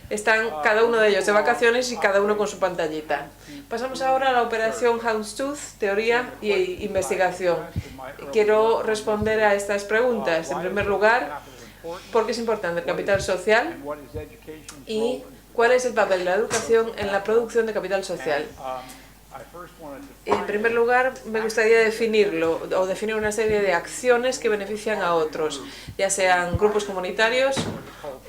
Están cada uno de ellos de vacaciones y cada uno con su pantallita. Pasamos ahora a la operación Houndstooth, teoría y investigación. Quiero responder a estas preguntas. En primer lugar, ¿por qué es importante el capital social? ¿Y cuál es el papel de la educación en la producción de capital social? En primer lugar, me gustaría definirlo, o definir una serie de acciones que benefician a otros, ya sean grupos comunitarios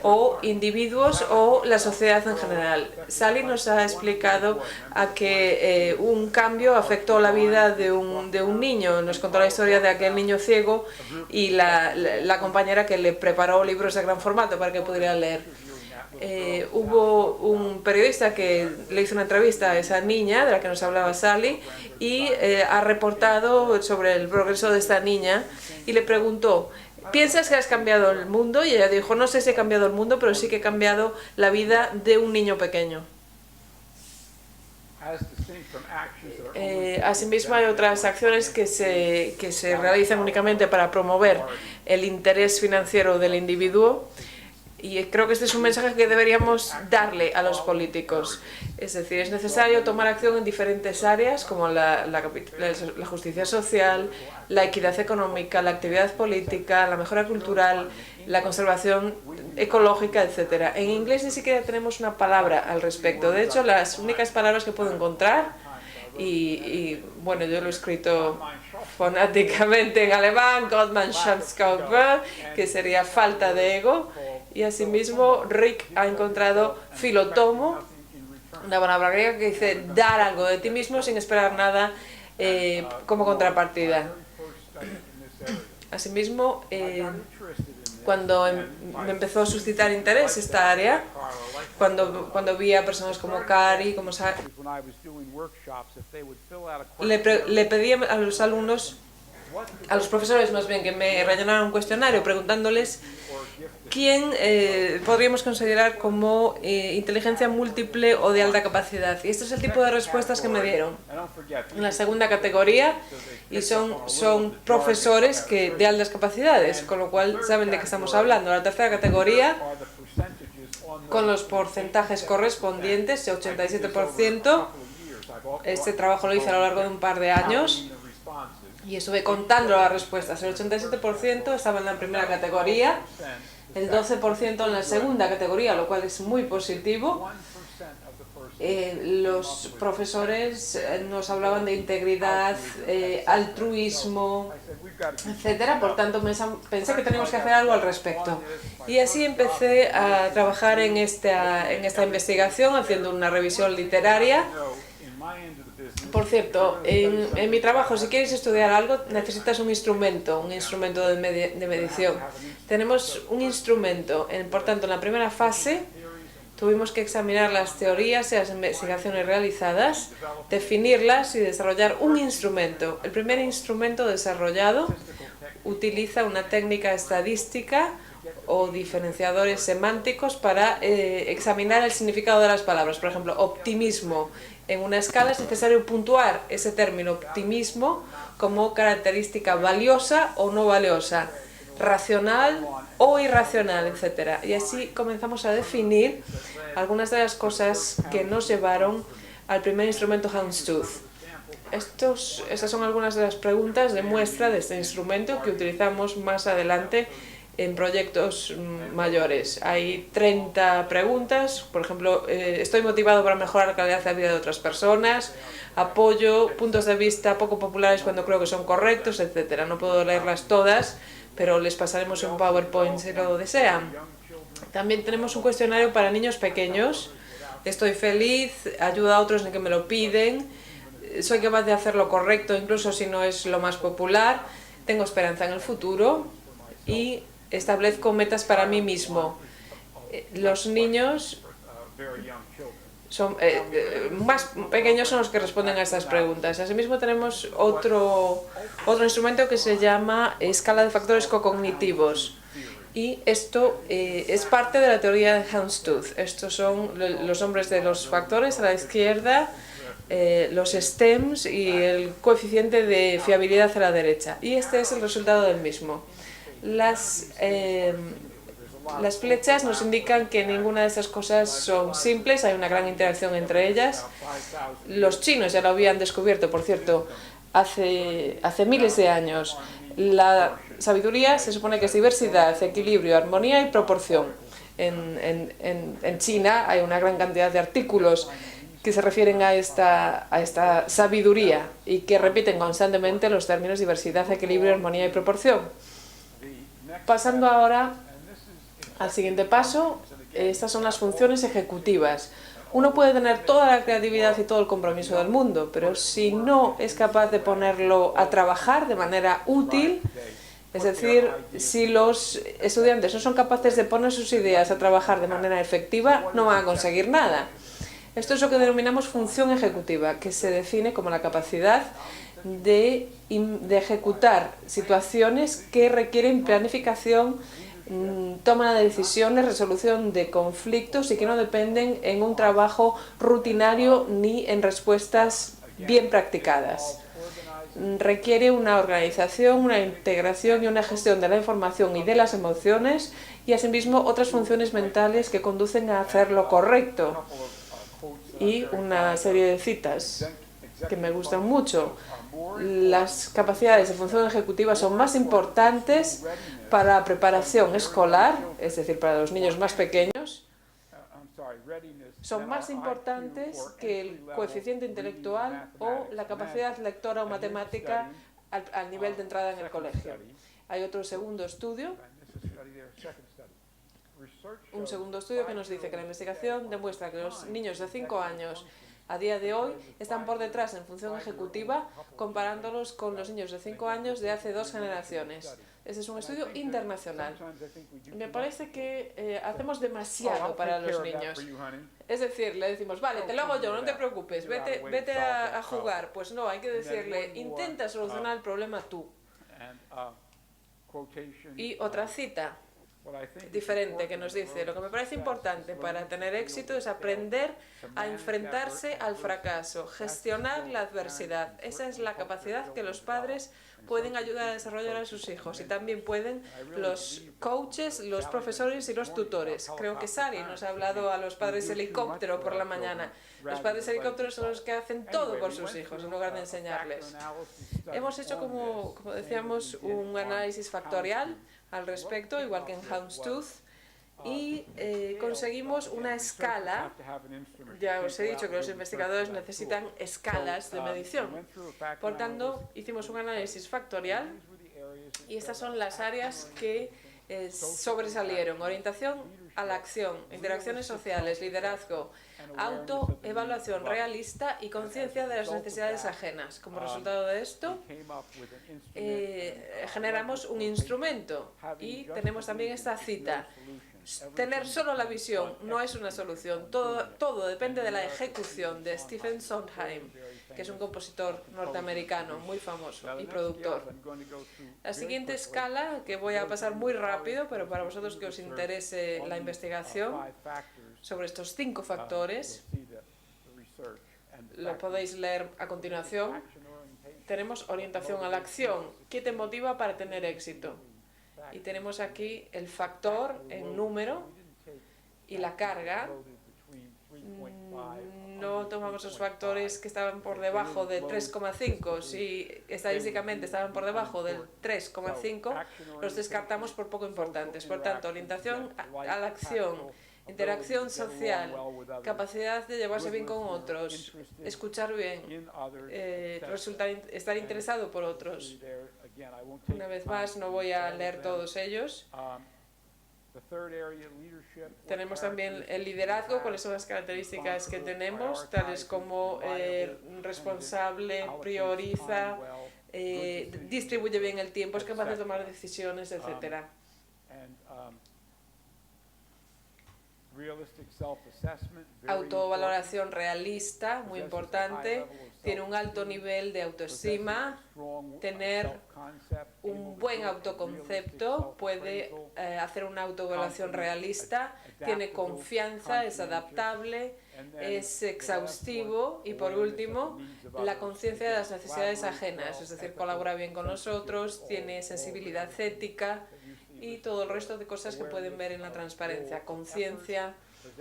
o individuos o la sociedad en general. Sally nos ha explicado a que un cambio afectó la vida de un niño. Nos contó la historia de aquel niño ciego y la compañera que le preparó libros de gran formato para que pudiera leer. Hubo un periodista que le hizo una entrevista a esa niña de la que nos hablaba Sally y ha reportado sobre el progreso de esta niña y le preguntó: ¿piensas que has cambiado el mundo? Y ella dijo: no sé si he cambiado el mundo, pero sí que he cambiado la vida de un niño pequeño. Asimismo, hay otras acciones que se realizan únicamente para promover el interés financiero del individuo Y creo que este es un mensaje que deberíamos darle a los políticos. Es decir, es necesario tomar acción en diferentes áreas como la justicia social, la equidad económica, la actividad política, la mejora cultural, la conservación ecológica, etc. En inglés ni siquiera tenemos una palabra al respecto. De hecho, las únicas palabras que puedo encontrar, y bueno, yo lo he escrito fonéticamente en alemán, Gottmannschaftskaufe, que sería falta de ego, y asimismo Rick ha encontrado filotomo, una palabra griega que dice dar algo de ti mismo sin esperar nada como contrapartida. Asimismo, cuando me empezó a suscitar interés esta área, cuando vi a personas como Cari, como le pedí a los alumnos, a los profesores más bien, que me rellenaran un cuestionario preguntándoles quién podríamos considerar como inteligencia múltiple o de alta capacidad. Y este es el tipo de respuestas que me dieron. En la segunda categoría, y son profesores de altas capacidades, con lo cual saben de qué estamos hablando. La tercera categoría, con los porcentajes correspondientes, 87%. Este trabajo lo hice a lo largo de un par de años y estuve contando las respuestas. El 87% estaba en la primera categoría, el 12% en la segunda categoría, lo cual es muy positivo. Los profesores nos hablaban de integridad, altruismo, etcétera. Por tanto, pensé que teníamos que hacer algo al respecto. Y así empecé a trabajar en esta investigación, haciendo una revisión literaria. Por cierto, en mi trabajo, si quieres estudiar algo, necesitas un instrumento de medición. Tenemos un instrumento, por tanto, en la primera fase tuvimos que examinar las teorías y las investigaciones realizadas, definirlas y desarrollar un instrumento. El primer instrumento desarrollado utiliza una técnica estadística o diferenciadores semánticos para examinar el significado de las palabras. Por ejemplo, optimismo. En una escala es necesario puntuar ese término optimismo como característica valiosa o no valiosa, racional o irracional, etc. Y así comenzamos a definir algunas de las cosas que nos llevaron al primer instrumento Houndstooth. Estas son algunas de las preguntas de muestra de este instrumento que utilizamos más adelante en proyectos mayores. Hay 30 preguntas, por ejemplo, estoy motivado para mejorar la calidad de la vida de otras personas, apoyo puntos de vista poco populares cuando creo que son correctos, etc. No puedo leerlas todas, pero les pasaremos un PowerPoint si lo desean. También tenemos un cuestionario para niños pequeños. Estoy feliz, ayudo a otros en que me lo piden, soy capaz de hacer lo correcto incluso si no es lo más popular, tengo esperanza en el futuro y establezco metas para mí mismo. Los niños más pequeños son los que responden a estas preguntas. Asimismo tenemos otro instrumento que se llama escala de factores cognitivos. Y esto es parte de la teoría de Houndstooth. Estos son los nombres de los factores a la izquierda, los stems y el coeficiente de fiabilidad a la derecha. Y este es el resultado del mismo. Las flechas nos indican que ninguna de estas cosas son simples, hay una gran interacción entre ellas. Los chinos ya lo habían descubierto, por cierto, hace miles de años. La sabiduría se supone que es diversidad, equilibrio, armonía y proporción. En China hay una gran cantidad de artículos que se refieren a esta sabiduría y que repiten constantemente los términos diversidad, equilibrio, armonía y proporción. Pasando ahora al siguiente paso, estas son las funciones ejecutivas. Uno puede tener toda la creatividad y todo el compromiso del mundo, pero si no es capaz de ponerlo a trabajar de manera útil, es decir, si los estudiantes no son capaces de poner sus ideas a trabajar de manera efectiva, no van a conseguir nada. Esto es lo que denominamos función ejecutiva, que se define como la capacidad de ejecutar situaciones que requieren planificación, toma de decisiones, resolución de conflictos y que no dependen en un trabajo rutinario ni en respuestas bien practicadas. requiere una organización, una integración y una gestión de la información y de las emociones, y asimismo otras funciones mentales que conducen a hacer lo correcto. Y una serie de citas que me gustan mucho. Las capacidades de función ejecutiva son más importantes para la preparación escolar, es decir, para los niños más pequeños, son más importantes que el coeficiente intelectual o la capacidad lectora o matemática al nivel de entrada en el colegio. Hay otro segundo estudio, que nos dice que la investigación demuestra que los niños de 5 años a día de hoy están por detrás en función ejecutiva comparándolos con los niños de 5 años de hace 2 generaciones. Ese es un estudio internacional. Me parece que hacemos demasiado para los niños. Es decir, le decimos, vale, te lo hago yo, no te preocupes, vete a jugar. Pues no, hay que decirle, intenta solucionar el problema tú. Y otra cita diferente que nos dice, lo que me parece importante para tener éxito es aprender a enfrentarse al fracaso, gestionar la adversidad. Esa es la capacidad que los padres pueden ayudar a desarrollar a sus hijos, y también pueden los coaches, los profesores y los tutores. Creo que Sari nos ha hablado a los padres helicóptero por la mañana. Los padres helicópteros son los que hacen todo por sus hijos en lugar de enseñarles. Hemos hecho, como decíamos, un análisis factorial al respecto, igual que en Houndstooth, y conseguimos una escala. Ya os he dicho que los investigadores necesitan escalas de medición. Por tanto, hicimos un análisis factorial y estas son las áreas que sobresalieron: orientación a la acción, interacciones sociales, liderazgo, autoevaluación realista y conciencia de las necesidades ajenas. Como resultado de esto, generamos un instrumento y tenemos también esta cita. Tener solo la visión no es una solución, todo depende de la ejecución, de Stephen Sondheim, que es un compositor norteamericano muy famoso y productor. La siguiente escala, que voy a pasar muy rápido, pero para vosotros que os interese la investigación sobre estos 5 factores, lo podéis leer a continuación. Tenemos orientación a la acción. ¿Qué te motiva para tener éxito? Y tenemos aquí el factor en número y la carga. No tomamos los factores que estaban por debajo de 3,5. Si estadísticamente estaban por debajo del 3,5, los descartamos por poco importantes. Por tanto, orientación a la acción, interacción social, capacidad de llevarse bien con otros, escuchar bien, estar interesado por otros. Una vez más, no voy a leer todos ellos. Tenemos también el liderazgo, cuáles son las características que tenemos, tales como responsable, prioriza, distribuye bien el tiempo, es capaz de tomar decisiones, etc. Autovaloración realista, muy importante, tiene un alto nivel de autoestima, tener un buen autoconcepto, puede hacer una autoevaluación realista, tiene confianza, es adaptable, es exhaustivo y, por último, la conciencia de las necesidades ajenas, es decir, colabora bien con nosotros, tiene sensibilidad ética y todo el resto de cosas que pueden ver en la transparencia. Conciencia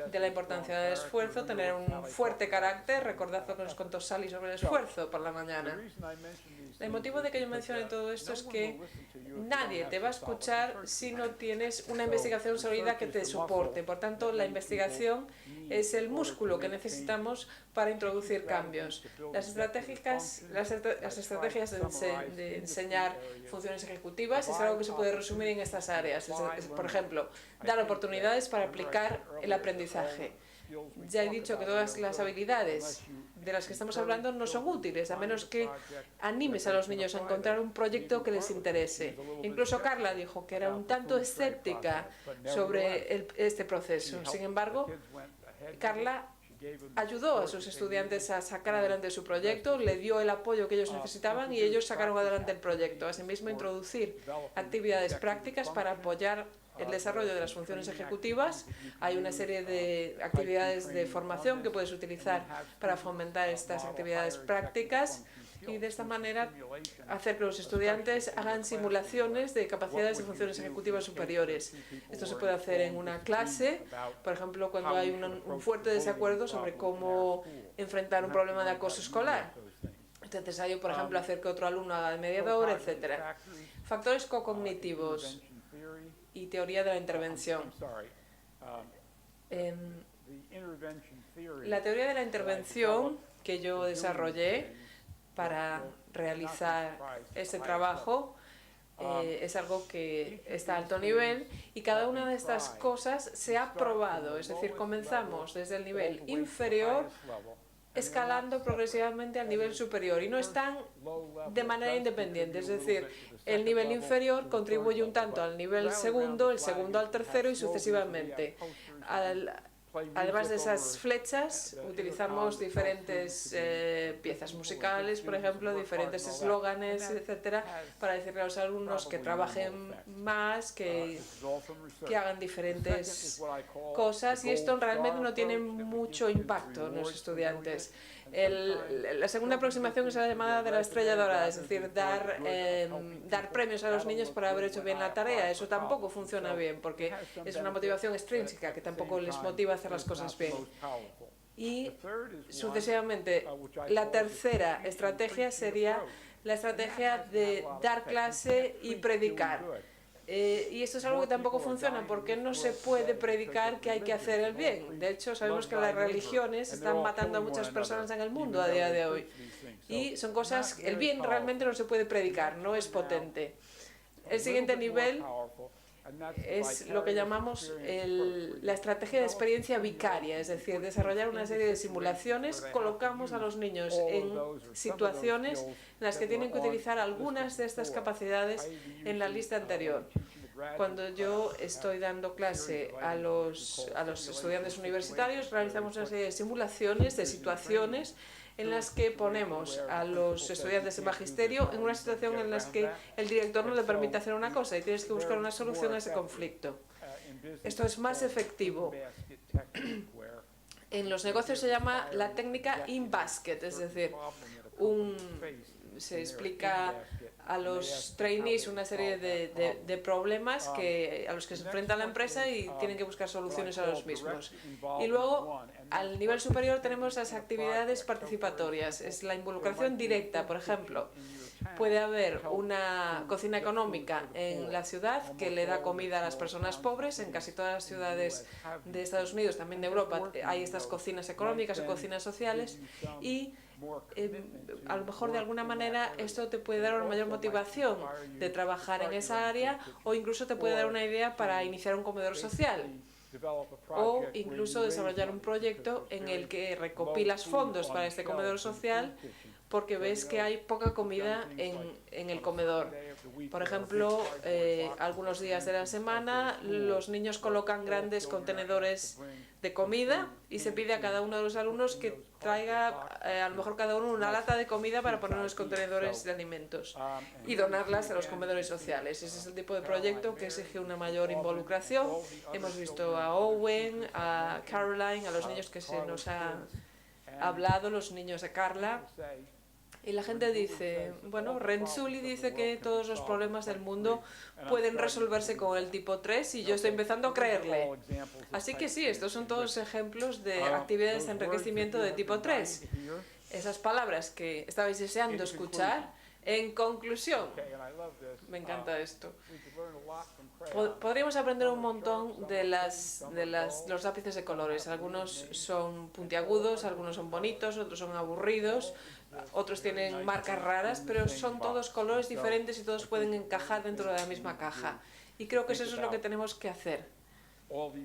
de la importancia del esfuerzo, tener un fuerte carácter. Recordad lo que nos contó Sally sobre el esfuerzo por la mañana. El motivo de que yo mencione todo esto es que nadie te va a escuchar si no tienes una investigación sólida que te soporte. Por tanto, la investigación es el músculo que necesitamos para introducir cambios. Las estrategias de enseñar funciones ejecutivas es algo que se puede resumir en estas áreas. Por ejemplo, dar oportunidades para aplicar el aprendizaje. Ya he dicho que todas las habilidades de las que estamos hablando no son útiles, a menos que animes a los niños a encontrar un proyecto que les interese. Incluso Carla dijo que era un tanto escéptica sobre este proceso. Sin embargo, Carla ayudó a sus estudiantes a sacar adelante su proyecto, le dio el apoyo que ellos necesitaban y ellos sacaron adelante el proyecto. Asimismo, introducir actividades prácticas para apoyar el desarrollo de las funciones ejecutivas. Hay una serie de actividades de formación que puedes utilizar para fomentar estas actividades prácticas y de esta manera hacer que los estudiantes hagan simulaciones de capacidades y funciones ejecutivas superiores. Esto se puede hacer en una clase, por ejemplo, cuando hay un fuerte desacuerdo sobre cómo enfrentar un problema de acoso escolar. Es necesario, por ejemplo, hacer que otro alumno haga de mediador, etc. Factores cognitivos y teoría de la intervención. La teoría de la intervención que yo desarrollé para realizar este trabajo es algo que está a alto nivel y cada una de estas cosas se ha probado, es decir, comenzamos desde el nivel inferior escalando progresivamente al nivel superior y no están de manera independiente, es decir, el nivel inferior contribuye un tanto al nivel segundo, el segundo al tercero y sucesivamente. Además de esas flechas, utilizamos diferentes piezas musicales, por ejemplo, diferentes eslóganes, etcétera, para decirle a los alumnos que trabajen más, que hagan diferentes cosas, y esto realmente no tiene mucho impacto en los estudiantes. La segunda aproximación es la llamada de la estrella dorada, es decir, dar premios a los niños por haber hecho bien la tarea. Eso tampoco funciona bien, porque es una motivación extrínseca que tampoco les motiva a hacer las cosas bien. Y sucesivamente, la tercera estrategia sería la estrategia de dar clase y predicar. Y esto es algo que tampoco funciona porque no se puede predicar que hay que hacer el bien. De hecho, sabemos que las religiones están matando a muchas personas en el mundo a día de hoy. Y son cosas, el bien realmente no se puede predicar, no es potente. El siguiente nivel es lo que llamamos la estrategia de experiencia vicaria, es decir, desarrollar una serie de simulaciones. Colocamos a los niños en situaciones en las que tienen que utilizar algunas de estas capacidades en la lista anterior. Cuando yo estoy dando clase a los estudiantes universitarios, realizamos una serie de simulaciones, de situaciones en las que ponemos a los estudiantes de magisterio en una situación en la que el director no le permite hacer una cosa y tienes que buscar una solución a ese conflicto. Esto es más efectivo. En los negocios se llama la técnica in-basket, es decir, se explica a los trainees una serie de problemas a los que se enfrenta la empresa y tienen que buscar soluciones a los mismos. Y luego, al nivel superior tenemos las actividades participatorias, es la involucración directa. Por ejemplo, puede haber una cocina económica en la ciudad que le da comida a las personas pobres. En casi todas las ciudades de Estados Unidos, también de Europa, hay estas cocinas económicas o cocinas sociales y a lo mejor de alguna manera esto te puede dar una mayor motivación de trabajar en esa área, o incluso te puede dar una idea para iniciar un comedor social, o incluso desarrollar un proyecto en el que recopilas fondos para este comedor social porque ves que hay poca comida en el comedor. Por ejemplo, algunos días de la semana los niños colocan grandes contenedores de comida y se pide a cada uno de los alumnos que traiga a lo mejor cada uno una lata de comida para poner en los contenedores de alimentos y donarlas a los comedores sociales. Ese es el tipo de proyecto que exige una mayor involucración. Hemos visto a Owen, a Caroline, a los niños que se nos ha hablado, los niños de Carla. Y la gente dice, bueno, Renzulli dice que todos los problemas del mundo pueden resolverse con el tipo 3 y yo estoy empezando a creerle. Así que sí, estos son todos ejemplos de actividades de enriquecimiento de tipo 3. Esas palabras que estabais deseando escuchar. En conclusión, me encanta esto. Podríamos aprender un montón de los lápices de colores. Algunos son puntiagudos, algunos son bonitos, otros son aburridos, otros tienen marcas raras, pero son todos colores diferentes y todos pueden encajar dentro de la misma caja. Y creo que eso es lo que tenemos que hacer.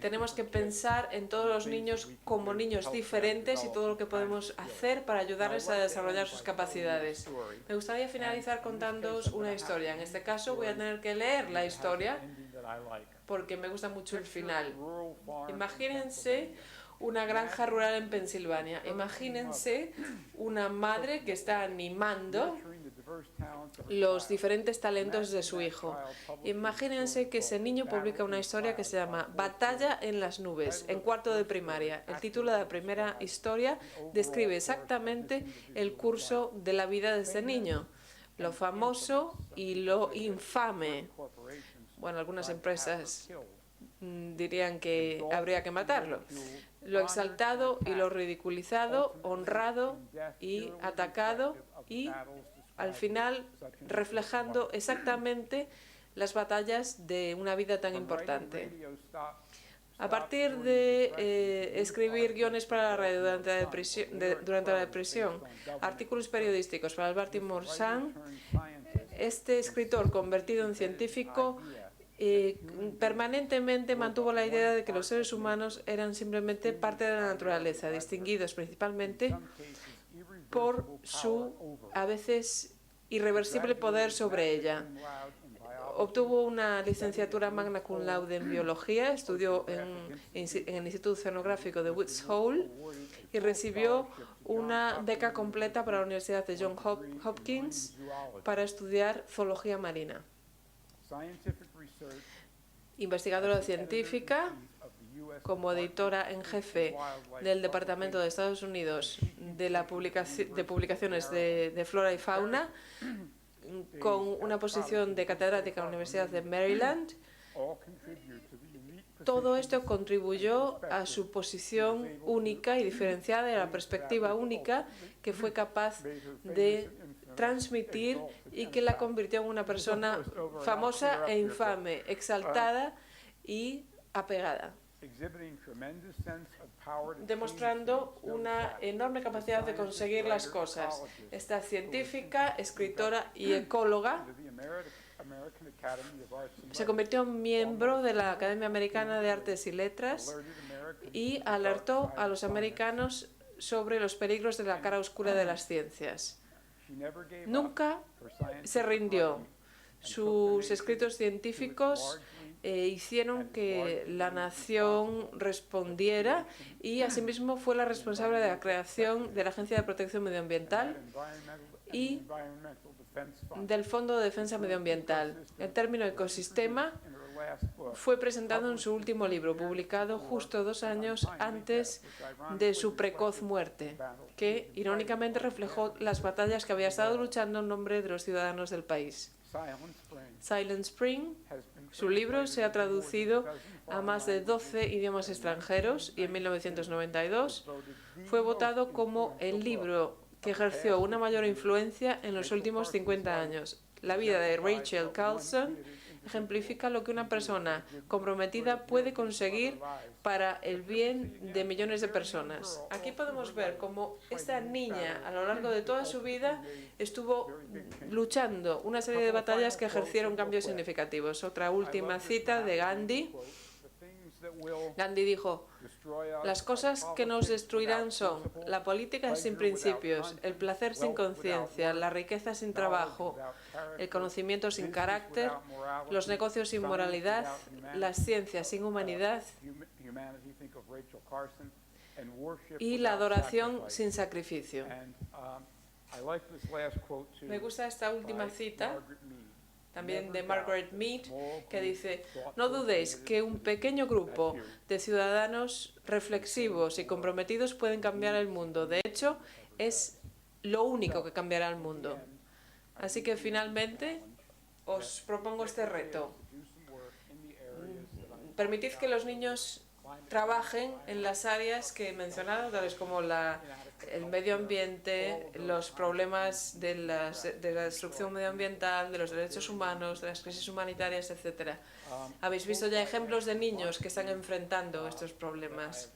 Tenemos que pensar en todos los niños como niños diferentes y todo lo que podemos hacer para ayudarles a desarrollar sus capacidades. Me gustaría finalizar contándoos una historia. En este caso voy a tener que leer la historia porque me gusta mucho el final. Imagínense una granja rural en Pensilvania. Imagínense una madre que está animando los diferentes talentos de su hijo. Imagínense que ese niño publica una historia que se llama Batalla en las nubes, en cuarto de primaria. El título de la primera historia describe exactamente el curso de la vida de ese niño, lo famoso y lo infame. Bueno, algunas empresas dirían que habría que matarlo. Lo exaltado y lo ridiculizado, honrado y atacado, y al final reflejando exactamente las batallas de una vida tan importante. A partir de escribir guiones para la radio durante la depresión, artículos periodísticos para el Baltimore Sun, este escritor convertido en científico permanentemente mantuvo la idea de que los seres humanos eran simplemente parte de la naturaleza, distinguidos principalmente por su a veces irreversible poder sobre ella. Obtuvo una licenciatura magna cum laude en biología, estudió en el Instituto Oceanográfico de Woods Hole y recibió una beca completa para la Universidad de Johns Hopkins para estudiar zoología marina. Investigadora científica, como editora en jefe del Departamento de Estados Unidos de publicaciones de flora y fauna, con una posición de catedrática en la Universidad de Maryland. Todo esto contribuyó a su posición única y diferenciada, y a la perspectiva única que fue capaz de transmitir y que la convirtió en una persona famosa e infame, exaltada y apegada, demostrando una enorme capacidad de conseguir las cosas. Esta científica, escritora y ecóloga se convirtió en miembro de la Academia Americana de Artes y Letras y alertó a los americanos sobre los peligros de la cara oscura de las ciencias. Nunca se rindió. Sus escritos científicos hicieron que la nación respondiera, y asimismo fue la responsable de la creación de la Agencia de Protección Medioambiental y del Fondo de Defensa Medioambiental. El término ecosistema fue presentado en su último libro, publicado justo 2 años antes de su precoz muerte, que irónicamente reflejó las batallas que había estado luchando en nombre de los ciudadanos del país. Silent Spring, su libro se ha traducido a más de 12 idiomas extranjeros y en 1992 fue votado como el libro que ejerció una mayor influencia en los últimos 50 años. La vida de Rachel Carlson ejemplifica lo que una persona comprometida puede conseguir para el bien de millones de personas. Aquí podemos ver cómo esta niña, a lo largo de toda su vida, estuvo luchando una serie de batallas que ejercieron cambios significativos. Otra última cita de Gandhi. Gandhi dijo: las cosas que nos destruirán son la política sin principios, el placer sin conciencia, la riqueza sin trabajo, el conocimiento sin carácter, los negocios sin moralidad, las ciencias sin humanidad y la adoración sin sacrificio. Me gusta esta última cita, también de Margaret Mead, que dice: no dudéis que un pequeño grupo de ciudadanos reflexivos y comprometidos pueden cambiar el mundo. De hecho, es lo único que cambiará el mundo. Así que finalmente os propongo este reto. Permitid que los niños trabajen en las áreas que he mencionado, tales como el medio ambiente, los problemas de la destrucción medioambiental, de los derechos humanos, de las crisis humanitarias, etc. Habéis visto ya ejemplos de niños que están enfrentando estos problemas.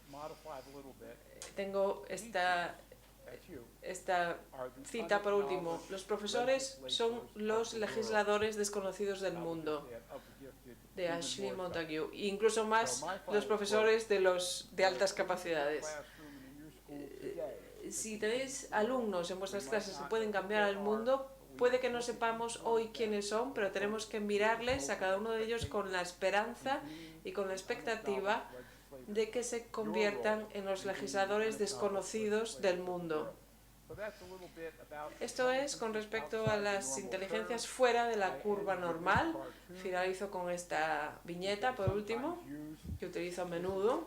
Tengo esta cita por último: los profesores son los legisladores desconocidos del mundo, de Ashley Montague, e incluso más los profesores de altas capacidades. Si tenéis alumnos en vuestras clases que pueden cambiar el mundo, puede que no sepamos hoy quiénes son, pero tenemos que mirarles a cada uno de ellos con la esperanza y con la expectativa de que se conviertan en los legisladores desconocidos del mundo. Esto es con respecto a las inteligencias fuera de la curva normal. Finalizo con esta viñeta, por último, que utilizo a menudo.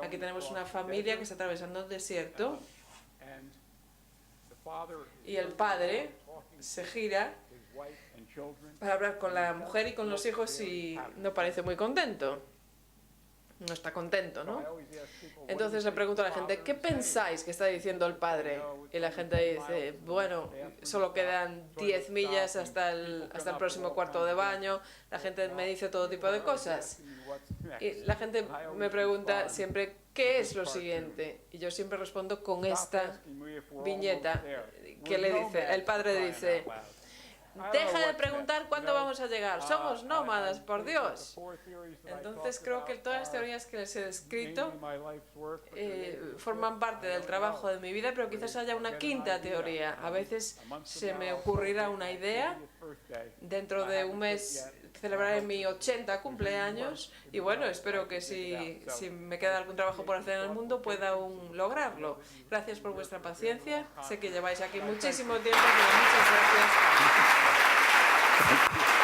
Aquí tenemos una familia que está atravesando el desierto y el padre se gira para hablar con la mujer y con los hijos y no parece muy contento. No está contento, ¿no? Entonces le pregunto a la gente, ¿qué pensáis que está diciendo el padre? Y la gente dice, bueno, solo quedan 10 millas hasta el próximo cuarto de baño. La gente me dice todo tipo de cosas. Y la gente me pregunta siempre, ¿qué es lo siguiente? Y yo siempre respondo con esta viñeta que le dice, el padre dice, deja de preguntar cuándo vamos a llegar. Somos nómadas, por Dios. Entonces creo que todas las teorías que les he descrito forman parte del trabajo de mi vida, pero quizás haya una quinta teoría. A veces se me ocurrirá una idea. Dentro de un mes celebraré mi 80 cumpleaños y bueno, espero que si me queda algún trabajo por hacer en el mundo pueda aún lograrlo. Gracias por vuestra paciencia. Sé que lleváis aquí muchísimo tiempo, pero muchas gracias. Thank you.